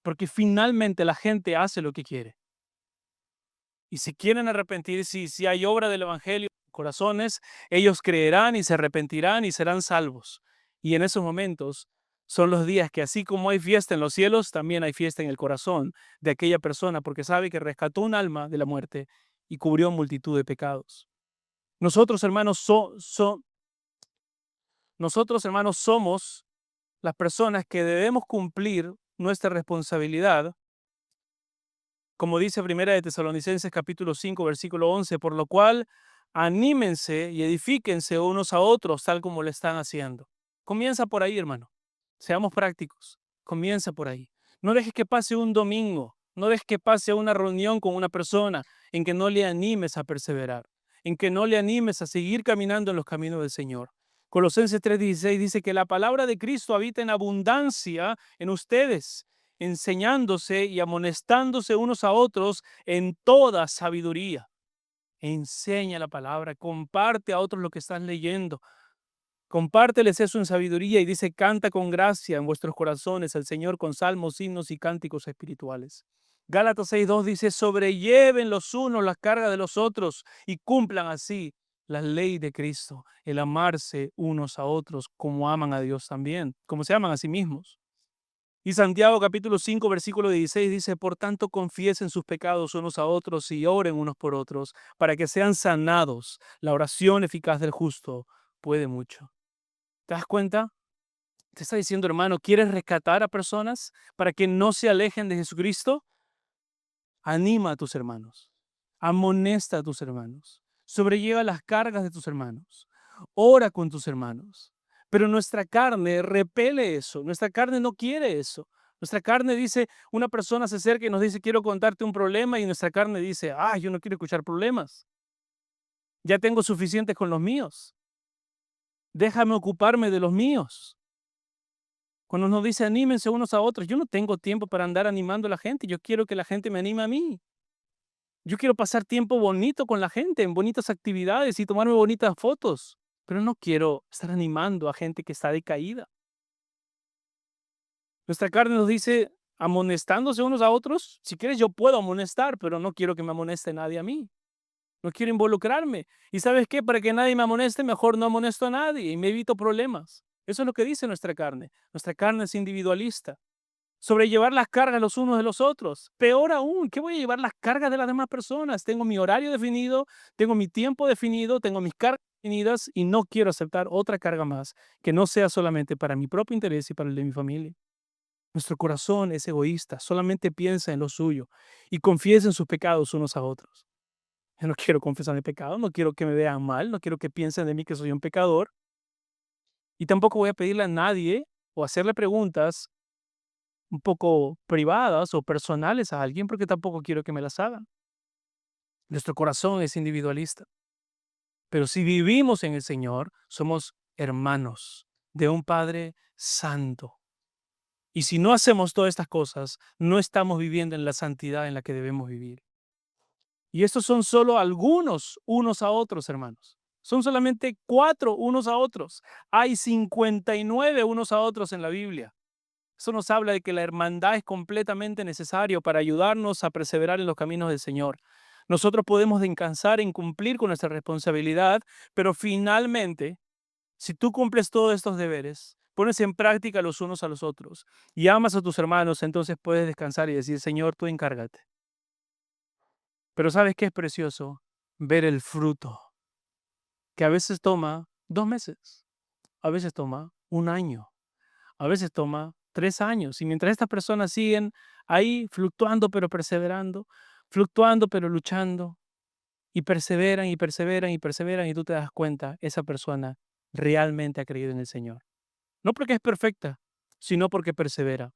S1: Porque finalmente la gente hace lo que quiere. Y si quieren arrepentir, si hay obra del Evangelio en sus corazones, ellos creerán y se arrepentirán y serán salvos. Y en esos momentos son los días que así como hay fiesta en los cielos, también hay fiesta en el corazón de aquella persona, porque sabe que rescató un alma de la muerte y cubrió multitud de pecados. Nosotros, hermanos, nosotros, hermanos, somos las personas que debemos cumplir nuestra responsabilidad, como dice Primera de Tesalonicenses capítulo 5 versículo 11, por lo cual anímense y edifíquense unos a otros tal como lo están haciendo. Comienza por ahí, hermano. Seamos prácticos. Comienza por ahí. No dejes que pase un domingo, no dejes que pase una reunión con una persona en que no le animes a perseverar, en que no le animes a seguir caminando en los caminos del Señor. Colosenses 3:16 dice que la palabra de Cristo habita en abundancia en ustedes, enseñándose y amonestándose unos a otros en toda sabiduría. Enseña la palabra, comparte a otros lo que estás leyendo. Compárteles eso en sabiduría y dice, canta con gracia en vuestros corazones al Señor con salmos, himnos y cánticos espirituales. Gálatas 6:2 dice, sobrelleven los unos las cargas de los otros y cumplan así la ley de Cristo, el amarse unos a otros como aman a Dios también, como se aman a sí mismos. Y Santiago capítulo 5 versículo 16 dice, por tanto confiesen sus pecados unos a otros y oren unos por otros para que sean sanados. La oración eficaz del justo puede mucho. ¿Te das cuenta? Te está diciendo, hermano, ¿quieres rescatar a personas para que no se alejen de Jesucristo? Anima a tus hermanos, amonesta a tus hermanos, sobrelleva las cargas de tus hermanos, ora con tus hermanos. Pero nuestra carne repele eso, nuestra carne no quiere eso. Nuestra carne dice, una persona se acerca y nos dice, quiero contarte un problema, y nuestra carne dice, yo no quiero escuchar problemas. Ya tengo suficientes con los míos. Déjame ocuparme de los míos. Cuando nos dice anímense unos a otros, yo no tengo tiempo para andar animando a la gente, yo quiero que la gente me anime a mí. Yo quiero pasar tiempo bonito con la gente, en bonitas actividades y tomarme bonitas fotos, pero no quiero estar animando a gente que está decaída. Nuestra carne nos dice amonestándose unos a otros, si quieres yo puedo amonestar, pero no quiero que me amoneste nadie a mí. No quiero involucrarme. ¿Y sabes qué? Para que nadie me amoneste, mejor no amonesto a nadie y me evito problemas. Eso es lo que dice nuestra carne. Nuestra carne es individualista. Sobrellevar las cargas los unos de los otros. Peor aún, ¿qué voy a llevar las cargas de las demás personas? Tengo mi horario definido, tengo mi tiempo definido, tengo mis cargas definidas y no quiero aceptar otra carga más que no sea solamente para mi propio interés y para el de mi familia. Nuestro corazón es egoísta, solamente piensa en lo suyo y confiesa en sus pecados unos a otros. Yo no quiero confesar mi pecado, no quiero que me vean mal, no quiero que piensen de mí que soy un pecador y tampoco voy a pedirle a nadie o hacerle preguntas un poco privadas o personales a alguien porque tampoco quiero que me las hagan. Nuestro corazón es individualista. Pero si vivimos en el Señor, somos hermanos de un Padre santo. Y si no hacemos todas estas cosas, no estamos viviendo en la santidad en la que debemos vivir. Y estos son solo algunos unos a otros, hermanos. Son solamente 4 unos a otros. Hay 59 unos a otros en la Biblia. Eso nos habla de que la hermandad es completamente necesario para ayudarnos a perseverar en los caminos del Señor. Nosotros podemos descansar en cumplir con nuestra responsabilidad, pero finalmente, si tú cumples todos estos deberes, pones en práctica los unos a los otros y amas a tus hermanos, entonces puedes descansar y decir, Señor, tú encárgate. Pero ¿sabes qué es precioso? Ver el fruto, que a veces toma 2 meses, a veces toma un año, a veces toma 3 años. Y mientras estas personas siguen ahí fluctuando pero perseverando, fluctuando pero luchando, y perseveran y perseveran y perseveran, y tú te das cuenta, esa persona realmente ha creído en el Señor. No porque es perfecta, sino porque persevera.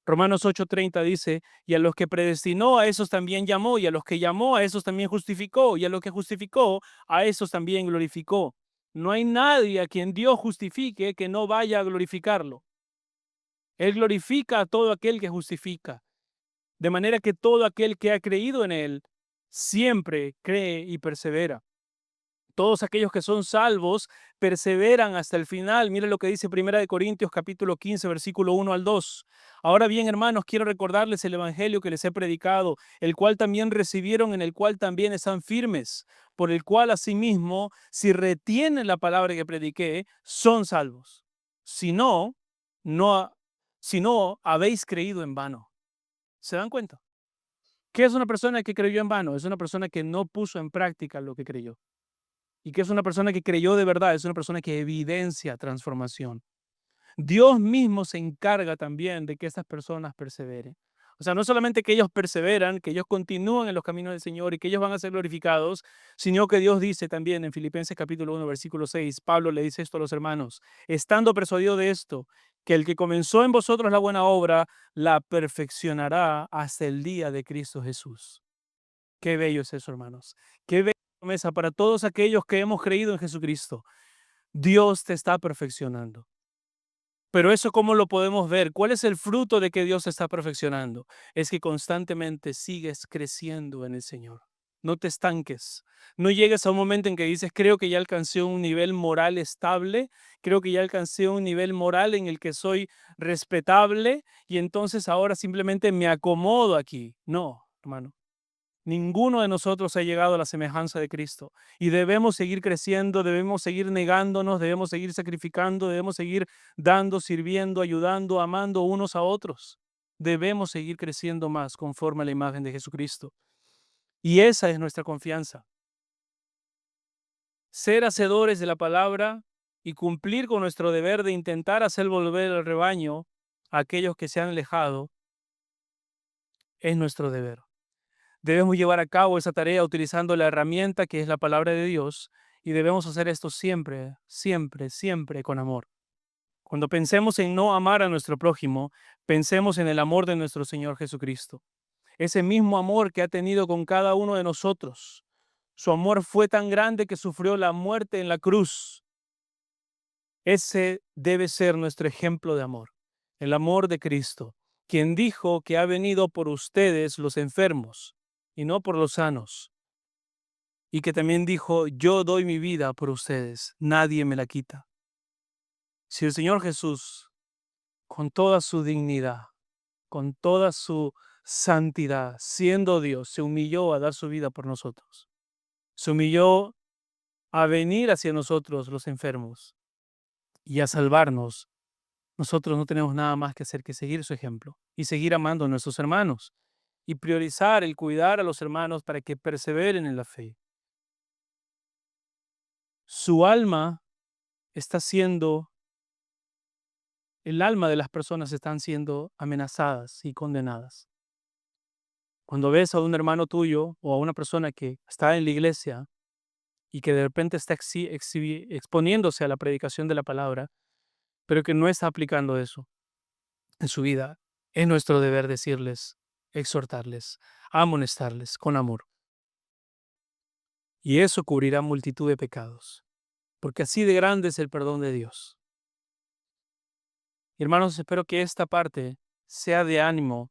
S1: Romanos 8:30 dice, y a los que predestinó, a esos también llamó, y a los que llamó, a esos también justificó, y a los que justificó, a esos también glorificó. No hay nadie a quien Dios justifique que no vaya a glorificarlo. Él glorifica a todo aquel que justifica, de manera que todo aquel que ha creído en Él siempre cree y persevera. Todos aquellos que son salvos perseveran hasta el final. Mira lo que dice 1 Corintios 15, versículo 1 al 2. Ahora bien, hermanos, quiero recordarles el evangelio que les he predicado, el cual también recibieron, en el cual también están firmes, por el cual asimismo, si retienen la palabra que prediqué, son salvos. Si no, no, si no habéis creído en vano. ¿Se dan cuenta? ¿Qué es una persona que creyó en vano? Es una persona que no puso en práctica lo que creyó. Y que es una persona que creyó de verdad, es una persona que evidencia transformación. Dios mismo se encarga también de que estas personas perseveren. O sea, no solamente que ellos perseveran, que ellos continúan en los caminos del Señor y que ellos van a ser glorificados, sino que Dios dice también en Filipenses capítulo 1, versículo 6, Pablo le dice esto a los hermanos, estando persuadido de esto, que el que comenzó en vosotros la buena obra, la perfeccionará hasta el día de Cristo Jesús. Qué bello es eso, hermanos. Qué bella promesa para todos aquellos que hemos creído en Jesucristo. Dios te está perfeccionando. Pero eso, ¿cómo lo podemos ver? ¿Cuál es el fruto de que Dios te está perfeccionando? Es que constantemente sigues creciendo en el Señor. No te estanques. No llegues a un momento en que dices, creo que ya alcancé un nivel moral estable, creo que ya alcancé un nivel moral en el que soy respetable y entonces ahora simplemente me acomodo aquí. No, hermano. Ninguno de nosotros ha llegado a la semejanza de Cristo y debemos seguir creciendo, debemos seguir negándonos, debemos seguir sacrificando, debemos seguir dando, sirviendo, ayudando, amando unos a otros. Debemos seguir creciendo más conforme a la imagen de Jesucristo. Y esa es nuestra confianza. Ser hacedores de la palabra y cumplir con nuestro deber de intentar hacer volver al rebaño a aquellos que se han alejado es nuestro deber. Debemos llevar a cabo esa tarea utilizando la herramienta que es la palabra de Dios y debemos hacer esto siempre, siempre, siempre con amor. Cuando pensemos en no amar a nuestro prójimo, pensemos en el amor de nuestro Señor Jesucristo. Ese mismo amor que ha tenido con cada uno de nosotros. Su amor fue tan grande que sufrió la muerte en la cruz. Ese debe ser nuestro ejemplo de amor, el amor de Cristo, quien dijo que ha venido por ustedes los enfermos y no por los sanos. Y que también dijo, yo doy mi vida por ustedes, nadie me la quita. Si el Señor Jesús, con toda su dignidad, con toda su santidad, siendo Dios, se humilló a dar su vida por nosotros, se humilló a venir hacia nosotros los enfermos y a salvarnos, nosotros no tenemos nada más que hacer que seguir su ejemplo y seguir amando a nuestros hermanos y priorizar el cuidar a los hermanos para que perseveren en la fe. Su alma está siendo el alma de las personas están siendo amenazadas y condenadas. Cuando ves a un hermano tuyo o a una persona que está en la iglesia y que de repente está exponiéndose a la predicación de la palabra, pero que no está aplicando eso en su vida, es nuestro deber decirles, exhortarles, amonestarles con amor. y eso cubrirá multitud de pecados, porque así de grande es el perdón de Dios. Y hermanos, espero que esta parte sea de ánimo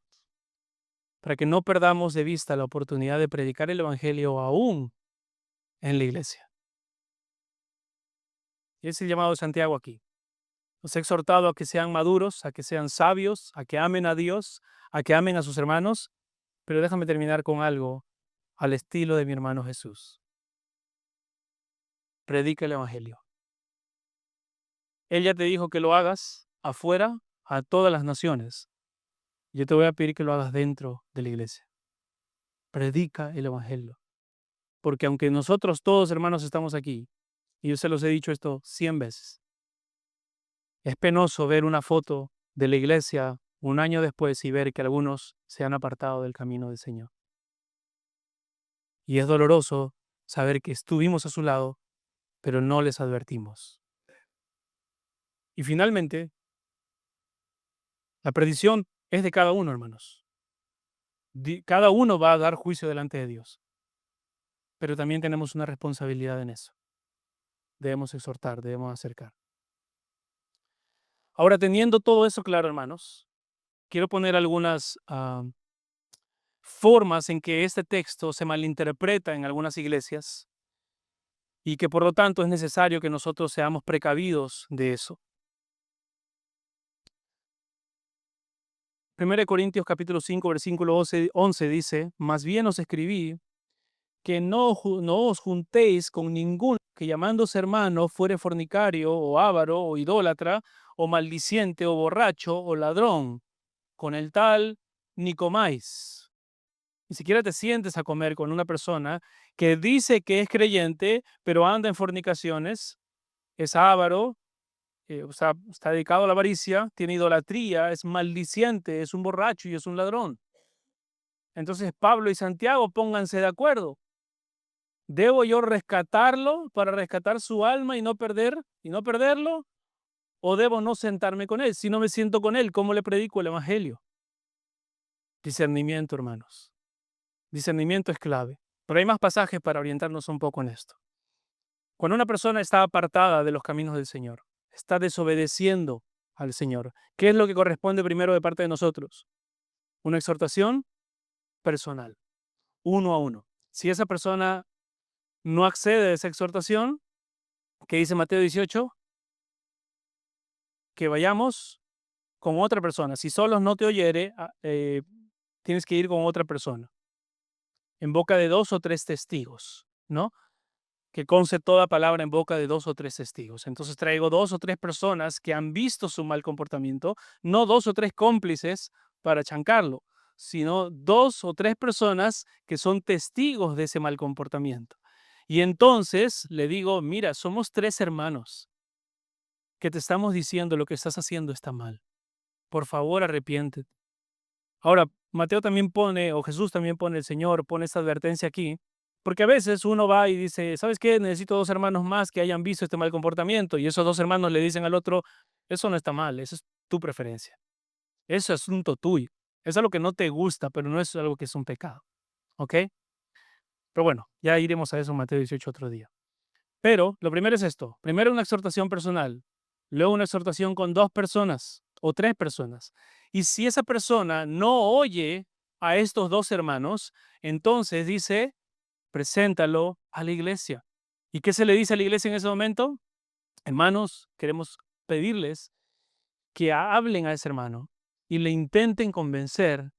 S1: para que no perdamos de vista la oportunidad de predicar el Evangelio aún en la iglesia. Y es el llamado de Santiago aquí. Nos ha exhortado a que sean maduros, a que sean sabios, a que amen a Dios, a que amen a sus hermanos. Pero déjame terminar con algo al estilo de mi hermano Jesús. Predica el Evangelio. Él ya te dijo que lo hagas afuera a todas las naciones. Yo te voy a pedir que lo hagas dentro de la iglesia. Predica el Evangelio. Porque aunque nosotros todos hermanos estamos aquí, y yo se los he dicho esto 100 veces, es penoso ver una foto de la iglesia un año después y ver que algunos se han apartado del camino del Señor. Y es doloroso saber que estuvimos a su lado, pero no les advertimos. Y finalmente, la perdición es de cada uno, hermanos. Cada uno va a dar juicio delante de Dios. Pero también tenemos una responsabilidad en eso. Debemos exhortar, debemos acercar. Ahora, teniendo todo eso claro, hermanos, quiero poner algunas formas en que este texto se malinterpreta en algunas iglesias y que por lo tanto es necesario que nosotros seamos precavidos de eso. 1 Corintios capítulo 5, versículo 11 dice, más bien os escribí que no os juntéis con ninguno que llamándose hermano fuere fornicario o avaro o idólatra o maldiciente o borracho o ladrón. Con el tal ni comáis. Ni siquiera te sientes a comer con una persona que dice que es creyente, pero anda en fornicaciones, es avaro, o sea, está dedicado a la avaricia, tiene idolatría, es maldiciente, es un borracho y es un ladrón. Entonces Pablo y Santiago pónganse de acuerdo. ¿Debo yo rescatarlo para rescatar su alma y no perderlo? ¿O debo no sentarme con él? Si no me siento con él, ¿cómo le predico el evangelio? Discernimiento, hermanos. Discernimiento es clave. Pero hay más pasajes para orientarnos un poco en esto. Cuando una persona está apartada de los caminos del Señor, está desobedeciendo al Señor, ¿qué es lo que corresponde primero de parte de nosotros? Una exhortación personal, uno a uno. Si esa persona no accede a esa exhortación, ¿qué dice Mateo 18? Que vayamos con otra persona. Si solos no te oyere, tienes que ir con otra persona, en boca de 2 o 3 testigos, ¿no? Que conste toda palabra en boca de 2 o 3 testigos. Entonces traigo 2 o 3 personas que han visto su mal comportamiento, no 2 o 3 cómplices para chancarlo, sino 2 o 3 personas que son testigos de ese mal comportamiento. Y entonces le digo, mira, somos 3 hermanos que te estamos diciendo lo que estás haciendo está mal. Por favor, arrepiéntete. Ahora, Mateo también pone, o Jesús también pone, el Señor pone esta advertencia aquí, porque a veces uno va y dice, ¿sabes qué? Necesito 2 hermanos más que hayan visto este mal comportamiento, y esos 2 hermanos le dicen al otro, eso no está mal, esa es tu preferencia, eso es asunto tuyo, es algo que no te gusta, pero no es algo que es un pecado, ¿ok? Pero bueno, ya iremos a eso en Mateo 18 otro día. Pero lo primero es esto, primero una exhortación personal, luego una exhortación con 2 personas o 3 personas. Y si esa persona no oye a estos 2 hermanos, entonces dice, preséntalo a la iglesia. ¿Y qué se le dice a la iglesia en ese momento? Hermanos, queremos pedirles que hablen a ese hermano y le intenten convencer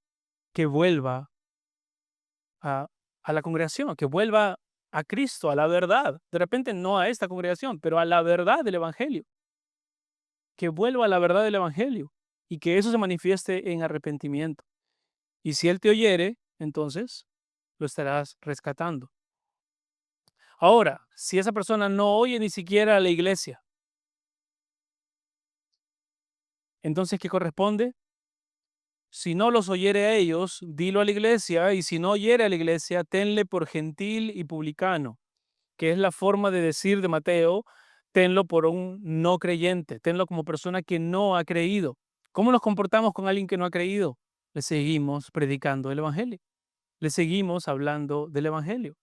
S1: que vuelva a, a la congregación, que vuelva a Cristo, a la verdad. De repente no a esta congregación, pero a la verdad del Evangelio. Que vuelva a la verdad del Evangelio y que eso se manifieste en arrepentimiento. Y si él te oyere, entonces lo estarás rescatando. Ahora, si esa persona no oye ni siquiera a la iglesia, entonces, ¿qué corresponde? Si no los oyere a ellos, dilo a la iglesia, y si no oyere a la iglesia, tenle por gentil y publicano, que es la forma de decir de Mateo, tenlo por un no creyente, tenlo como persona que no ha creído. ¿Cómo nos comportamos con alguien que no ha creído? Le seguimos predicando el Evangelio, le seguimos hablando del Evangelio.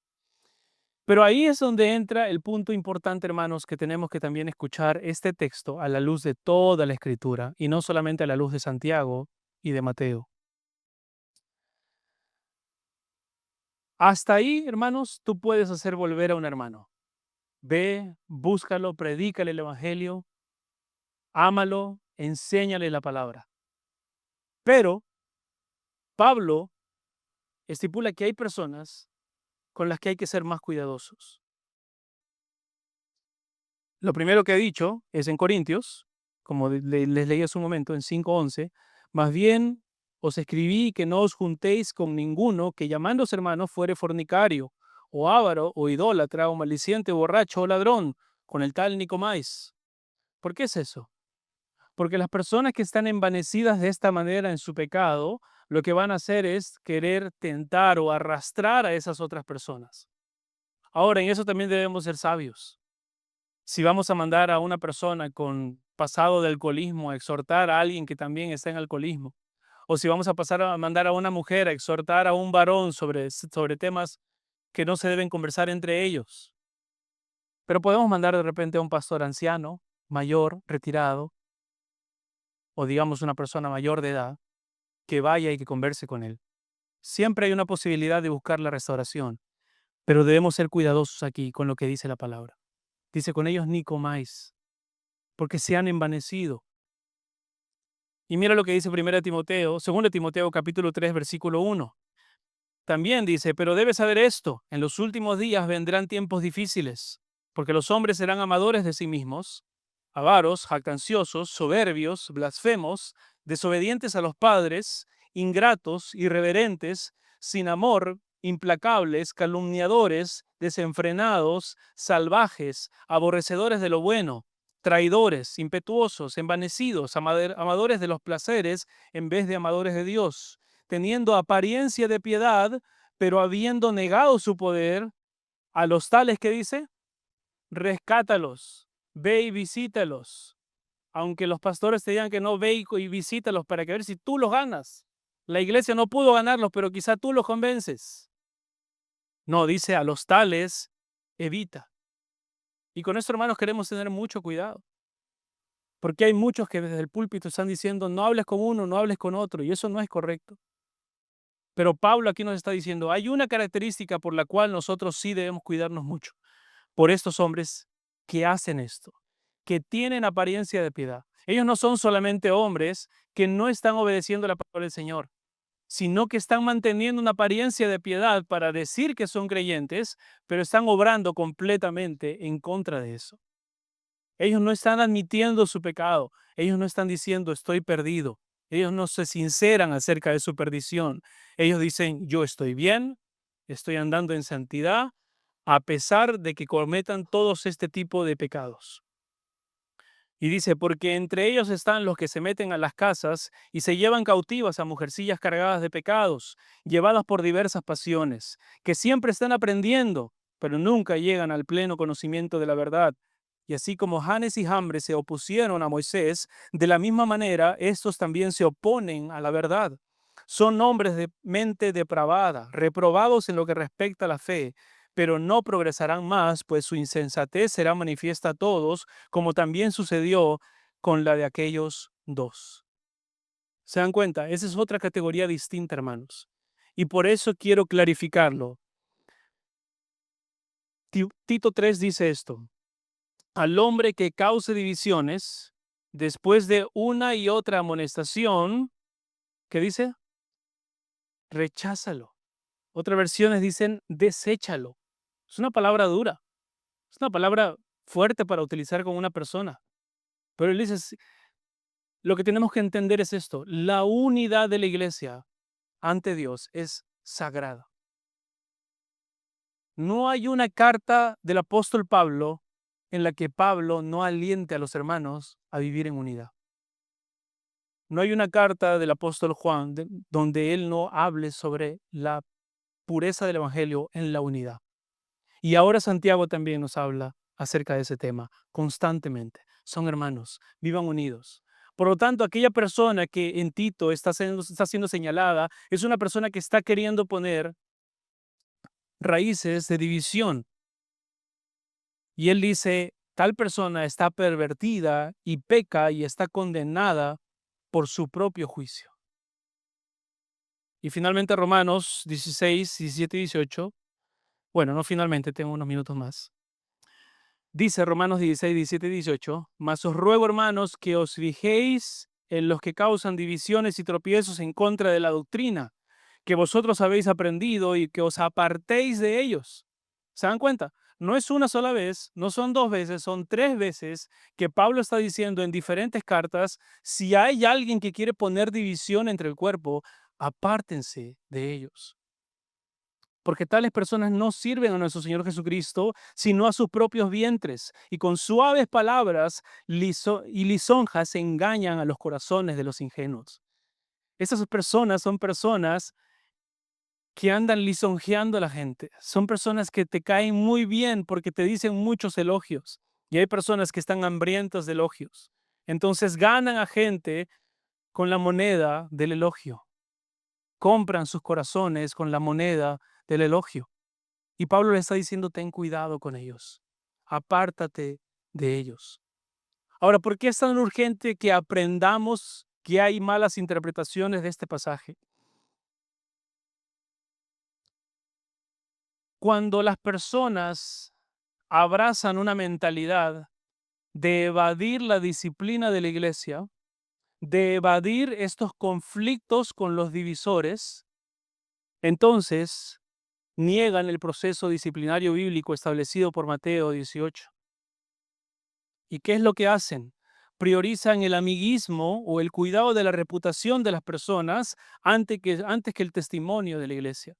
S1: Pero ahí es donde entra el punto importante, hermanos, que tenemos que también escuchar este texto a la luz de toda la Escritura y no solamente a la luz de Santiago y de Mateo. Hasta ahí, hermanos, tú puedes hacer volver a un hermano. Ve, búscalo, predícale el evangelio, ámalo, enséñale la palabra. Pero Pablo estipula que hay personas con las que hay que ser más cuidadosos. Lo primero que he dicho es en Corintios, como les leí hace un momento, en 5:11, más bien os escribí que no os juntéis con ninguno que llamándose hermano fuere fornicario, o avaro, o idólatra, o maliciente, o borracho, o ladrón, con el tal ni comáis. ¿Por qué es eso? Porque las personas que están envanecidas de esta manera en su pecado, lo que van a hacer es querer tentar o arrastrar a esas otras personas. Ahora, en eso también debemos ser sabios. Si vamos a mandar a una persona con pasado de alcoholismo a exhortar a alguien que también está en alcoholismo, o si vamos a pasar a mandar a una mujer a exhortar a un varón sobre temas que no se deben conversar entre ellos. Pero podemos mandar de repente a un pastor anciano, mayor, retirado, o digamos una persona mayor de edad, que vaya y que converse con él. Siempre hay una posibilidad de buscar la restauración, pero debemos ser cuidadosos aquí con lo que dice la palabra. Dice, con ellos ni comáis, porque se han envanecido. Y mira lo que dice 1 Timoteo, 2 Timoteo capítulo 3, versículo 1. También dice, pero debes saber esto, en los últimos días vendrán tiempos difíciles, porque los hombres serán amadores de sí mismos, avaros, jactanciosos, soberbios, blasfemos, desobedientes a los padres, ingratos, irreverentes, sin amor, implacables, calumniadores, desenfrenados, salvajes, aborrecedores de lo bueno, traidores, impetuosos, envanecidos, amadores de los placeres en vez de amadores de Dios, teniendo apariencia de piedad, pero habiendo negado su poder, a los tales que dice, rescátalos, ve y visítalos. Aunque los pastores te digan que no, ve y visítalos para que ver si tú los ganas. La iglesia no pudo ganarlos, pero quizá tú los convences. No, dice a los tales, evita. Y con esto, hermanos, queremos tener mucho cuidado. Porque hay muchos que desde el púlpito están diciendo, no hables con uno, no hables con otro, y eso no es correcto. Pero Pablo aquí nos está diciendo, hay una característica por la cual nosotros sí debemos cuidarnos mucho por estos hombres que hacen esto, que tienen apariencia de piedad. Ellos no son solamente hombres que no están obedeciendo la palabra del Señor, sino que están manteniendo una apariencia de piedad para decir que son creyentes, pero están obrando completamente en contra de eso. Ellos no están admitiendo su pecado. Ellos no están diciendo estoy perdido. Ellos no se sinceran acerca de su perdición. Ellos dicen yo estoy bien, estoy andando en santidad, a pesar de que cometan todos este tipo de pecados. Y dice, porque entre ellos están los que se meten a las casas y se llevan cautivas a mujercillas cargadas de pecados, llevadas por diversas pasiones, que siempre están aprendiendo, pero nunca llegan al pleno conocimiento de la verdad. Y así como Janes y Jambres se opusieron a Moisés, de la misma manera estos también se oponen a la verdad. Son hombres de mente depravada, reprobados en lo que respecta a la fe, pero no progresarán más, pues su insensatez será manifiesta a todos, como también sucedió con la de aquellos dos. ¿Se dan cuenta? Esa es otra categoría distinta, hermanos. Y por eso quiero clarificarlo. Tito 3 dice esto: al hombre que cause divisiones, después de una y otra amonestación, ¿qué dice? Recházalo. Otras versiones dicen deséchalo. Es una palabra dura, es una palabra fuerte para utilizar con una persona. Pero él dice, lo que tenemos que entender es esto: la unidad de la iglesia ante Dios es sagrada. No hay una carta del apóstol Pablo en la que Pablo no aliente a los hermanos a vivir en unidad. No hay una carta del apóstol Juan donde él no hable sobre la pureza del evangelio en la unidad. Y ahora Santiago también nos habla acerca de ese tema constantemente. Son hermanos, vivan unidos. Por lo tanto, aquella persona que en Tito está siendo señalada es una persona que está queriendo poner raíces de división Y él dice, tal persona está pervertida y peca y está condenada por su propio juicio. Y finalmente Romanos 16, 17 y 18. Bueno, no finalmente, tengo unos minutos más. Dice Romanos 16, 17 y 18, mas os ruego, hermanos, que os fijéis en los que causan divisiones y tropiezos en contra de la doctrina, que vosotros habéis aprendido y que os apartéis de ellos. ¿Se dan cuenta? No es una sola vez, no son dos veces, son tres veces que Pablo está diciendo en diferentes cartas, si hay alguien que quiere poner división entre el cuerpo, apártense de ellos. Porque tales personas no sirven a nuestro Señor Jesucristo, sino a sus propios vientres, y con suaves palabras y lisonjas engañan a los corazones de los ingenuos. Esas personas son personas que andan lisonjeando a la gente. Son personas que te caen muy bien porque te dicen muchos elogios. Y hay personas que están hambrientas de elogios. Entonces ganan a gente con la moneda del elogio. Compran sus corazones con la moneda del elogio. Y Pablo le está diciendo, ten cuidado con ellos. Apártate de ellos. Ahora, ¿por qué es tan urgente que aprendamos que hay malas interpretaciones de este pasaje? Cuando las personas abrazan una mentalidad de evadir la disciplina de la iglesia, de evadir estos conflictos con los divisores, entonces niegan el proceso disciplinario bíblico establecido por Mateo 18. ¿Y qué es lo que hacen? Priorizan el amiguismo o el cuidado de la reputación de las personas antes que el testimonio de la iglesia.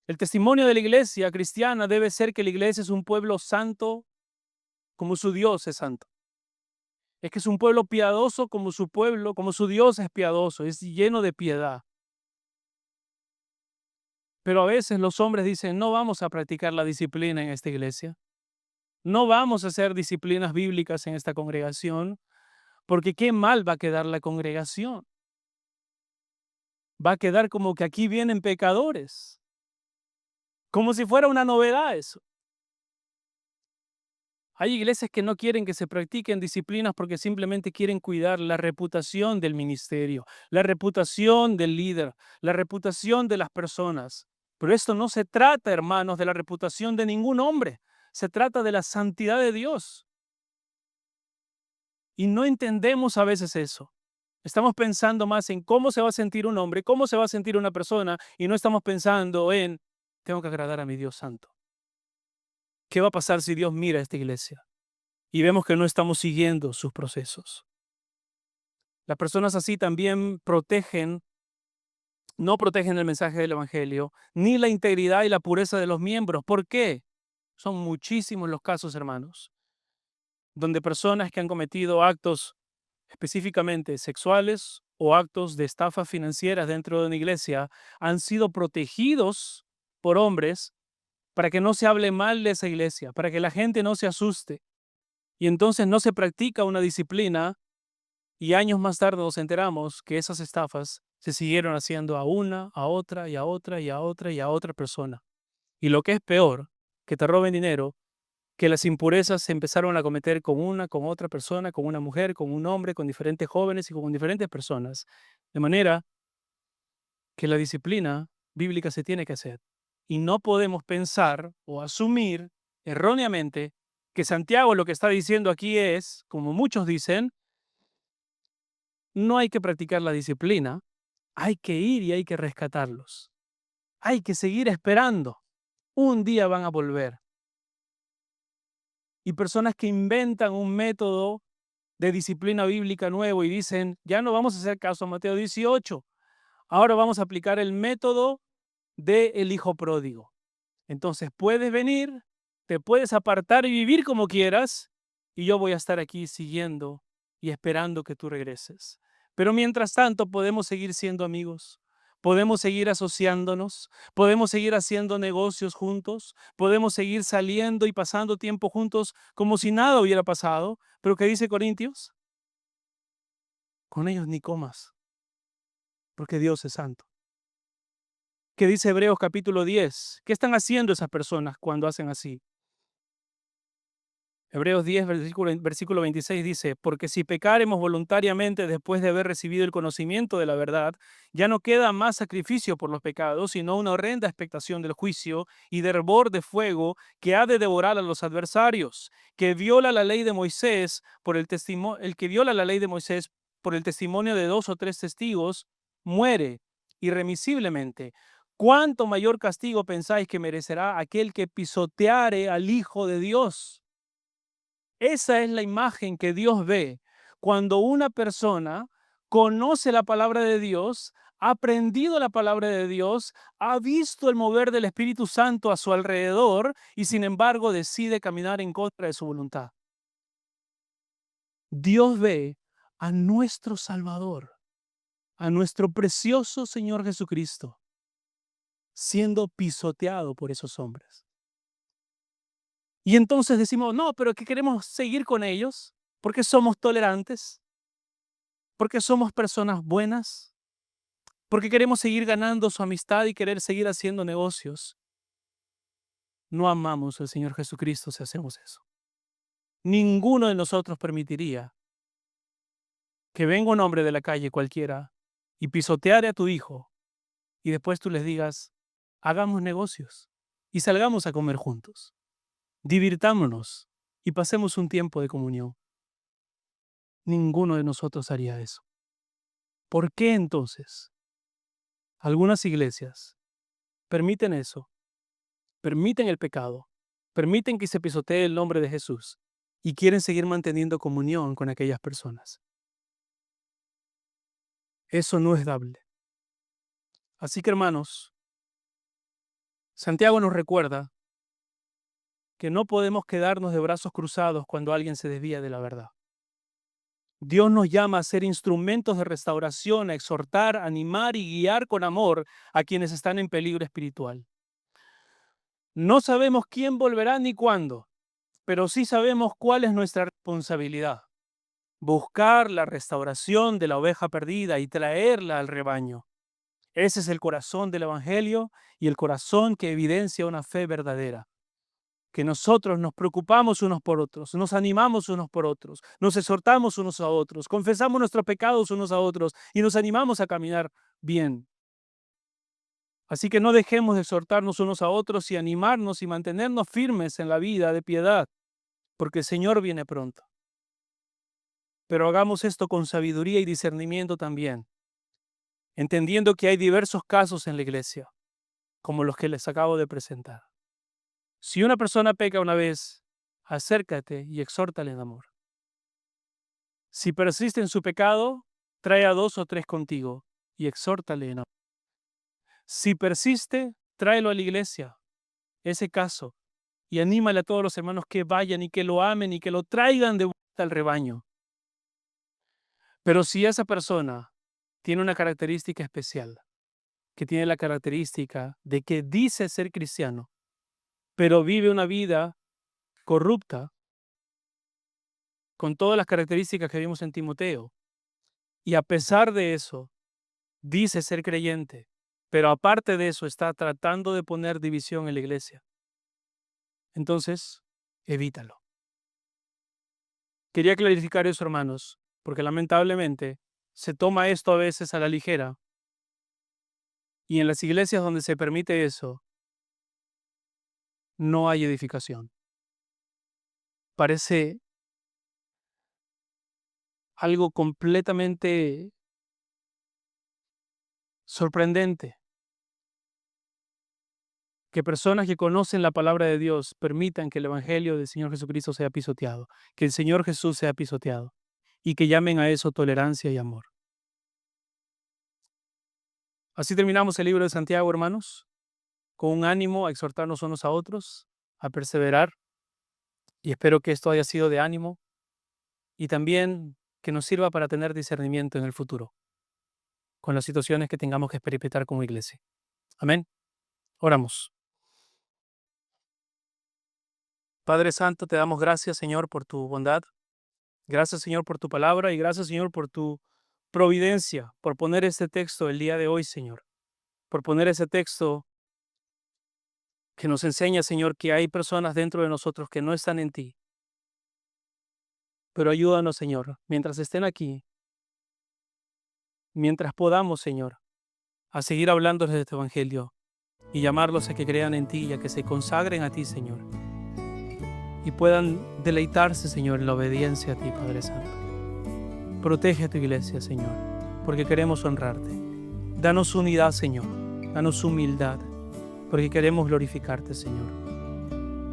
S1: El testimonio de la iglesia cristiana debe ser que la iglesia es un pueblo santo como su Dios es santo. Es que es un pueblo piadoso como su pueblo, como su Dios es piadoso, es lleno de piedad. Pero a veces los hombres dicen, no vamos a practicar la disciplina en esta iglesia. No vamos a hacer disciplinas bíblicas en esta congregación, porque qué mal va a quedar la congregación. Va a quedar como que aquí vienen pecadores, como si fuera una novedad eso. Hay iglesias que no quieren que se practiquen disciplinas porque simplemente quieren cuidar la reputación del ministerio, la reputación del líder, la reputación de las personas. Pero esto no se trata, hermanos, de la reputación de ningún hombre. Se trata de la santidad de Dios. Y no entendemos a veces eso. Estamos pensando más en cómo se va a sentir un hombre, cómo se va a sentir una persona, y no estamos pensando en, tengo que agradar a mi Dios santo. ¿Qué va a pasar si Dios mira a esta iglesia y vemos que no estamos siguiendo sus procesos? Las personas así también no protegen el mensaje del Evangelio, ni la integridad y la pureza de los miembros. ¿Por qué? Son muchísimos los casos, hermanos, donde personas que han cometido actos específicamente sexuales o actos de estafas financieras dentro de una iglesia han sido protegidos por hombres para que no se hable mal de esa iglesia, para que la gente no se asuste. Y entonces no se practica una disciplina y años más tarde nos enteramos que esas estafas se siguieron haciendo a una, a otra y a otra y a otra y a otra persona. Y lo que es peor, que te roben dinero, que las impurezas se empezaron a cometer con una, con otra persona, con una mujer, con un hombre, con diferentes jóvenes y con diferentes personas. De manera que la disciplina bíblica se tiene que hacer. Y no podemos pensar o asumir erróneamente que Santiago lo que está diciendo aquí es, como muchos dicen, no hay que practicar la disciplina, hay que ir y hay que rescatarlos. Hay que seguir esperando. Un día van a volver. Y personas que inventan un método de disciplina bíblica nuevo y dicen, ya no vamos a hacer caso a Mateo 18, ahora vamos a aplicar el método del hijo pródigo. Entonces puedes venir, te puedes apartar y vivir como quieras, y yo voy a estar aquí siguiendo y esperando que tú regreses. Pero mientras tanto podemos seguir siendo amigos, podemos seguir asociándonos, podemos seguir haciendo negocios juntos, podemos seguir saliendo y pasando tiempo juntos como si nada hubiera pasado. Pero ¿qué dice Corintios? Con ellos ni comas, porque Dios es santo. ¿Qué dice Hebreos capítulo 10? ¿Qué están haciendo esas personas cuando hacen así? Hebreos 10, versículo 26 dice, porque si pecaremos voluntariamente después de haber recibido el conocimiento de la verdad, ya no queda más sacrificio por los pecados, sino una horrenda expectación del juicio y de hervor de fuego que ha de devorar a los adversarios, que viola la ley de Moisés por el testimonio, el que viola la ley de Moisés por el testimonio de 2 o 3 testigos, muere irremisiblemente. ¿Cuánto mayor castigo pensáis que merecerá aquel que pisoteare al Hijo de Dios? Esa es la imagen que Dios ve cuando una persona conoce la palabra de Dios, ha aprendido la palabra de Dios, ha visto el mover del Espíritu Santo a su alrededor y sin embargo decide caminar en contra de su voluntad. Dios ve a nuestro Salvador, a nuestro precioso Señor Jesucristo, siendo pisoteado por esos hombres. Y entonces decimos, no, pero que queremos seguir con ellos porque somos tolerantes, porque somos personas buenas, porque queremos seguir ganando su amistad y querer seguir haciendo negocios. No amamos al Señor Jesucristo si hacemos eso. Ninguno de nosotros permitiría que venga un hombre de la calle cualquiera y pisoteare a tu hijo y después tú les digas, hagamos negocios y salgamos a comer juntos, divirtámonos y pasemos un tiempo de comunión. Ninguno de nosotros haría eso. ¿Por qué entonces algunas iglesias permiten eso? Permiten el pecado, permiten que se pisotee el nombre de Jesús y quieren seguir manteniendo comunión con aquellas personas. Eso no es dable. Así que, hermanos, Santiago nos recuerda que no podemos quedarnos de brazos cruzados cuando alguien se desvía de la verdad. Dios nos llama a ser instrumentos de restauración, a exhortar, animar y guiar con amor a quienes están en peligro espiritual. No sabemos quién volverá ni cuándo, pero sí sabemos cuál es nuestra responsabilidad. Buscar la restauración de la oveja perdida y traerla al rebaño. Ese es el corazón del Evangelio y el corazón que evidencia una fe verdadera. Que nosotros nos preocupamos unos por otros, nos animamos unos por otros, nos exhortamos unos a otros, confesamos nuestros pecados unos a otros y nos animamos a caminar bien. Así que no dejemos de exhortarnos unos a otros y animarnos y mantenernos firmes en la vida de piedad, porque el Señor viene pronto. Pero hagamos esto con sabiduría y discernimiento también, entendiendo que hay diversos casos en la iglesia, como los que les acabo de presentar. Si una persona peca una vez, acércate y exhórtale en amor. Si persiste en su pecado, trae a 2 o 3 contigo y exhórtale en amor. Si persiste, tráelo a la iglesia, ese caso, y anímale a todos los hermanos que vayan y que lo amen y que lo traigan de vuelta al rebaño. Pero si esa persona tiene una característica especial, que tiene la característica de que dice ser cristiano, pero vive una vida corrupta, con todas las características que vimos en Timoteo, y a pesar de eso, dice ser creyente, pero aparte de eso está tratando de poner división en la iglesia. Entonces, evítalo. Quería clarificar eso, hermanos, porque lamentablemente se toma esto a veces a la ligera, y en las iglesias donde se permite eso, no hay edificación. Parece algo completamente sorprendente que personas que conocen la palabra de Dios permitan que el evangelio del Señor Jesucristo sea pisoteado, que el Señor Jesús sea pisoteado y que llamen a eso tolerancia y amor. Así terminamos el libro de Santiago, hermanos, con un ánimo a exhortarnos unos a otros, a perseverar, y espero que esto haya sido de ánimo y también que nos sirva para tener discernimiento en el futuro con las situaciones que tengamos que experimentar como iglesia. Amén. Oramos. Padre Santo, te damos gracias, Señor, por tu bondad. Gracias, Señor, por tu palabra y gracias, Señor, por tu providencia, por poner este texto el día de hoy, Señor. Por poner ese texto que nos enseña, Señor, que hay personas dentro de nosotros que no están en ti Pero ayúdanos, Señor, mientras estén aquí, mientras podamos, Señor, a seguir hablándoles de este evangelio y llamarlos a que crean en ti y a que se consagren a ti, Señor, y puedan deleitarse, Señor, en la obediencia a ti, Padre Santo. Protege a tu iglesia, Señor, porque queremos honrarte. Danos unidad, Señor. Danos humildad, porque queremos glorificarte, Señor.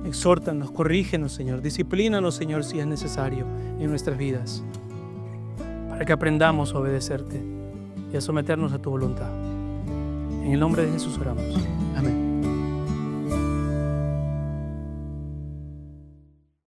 S1: Exhórtanos, corrígenos, Señor. Disciplínanos, Señor, si es necesario en nuestras vidas, para que aprendamos a obedecerte y a someternos a tu voluntad. En el nombre de Jesús oramos. Amén.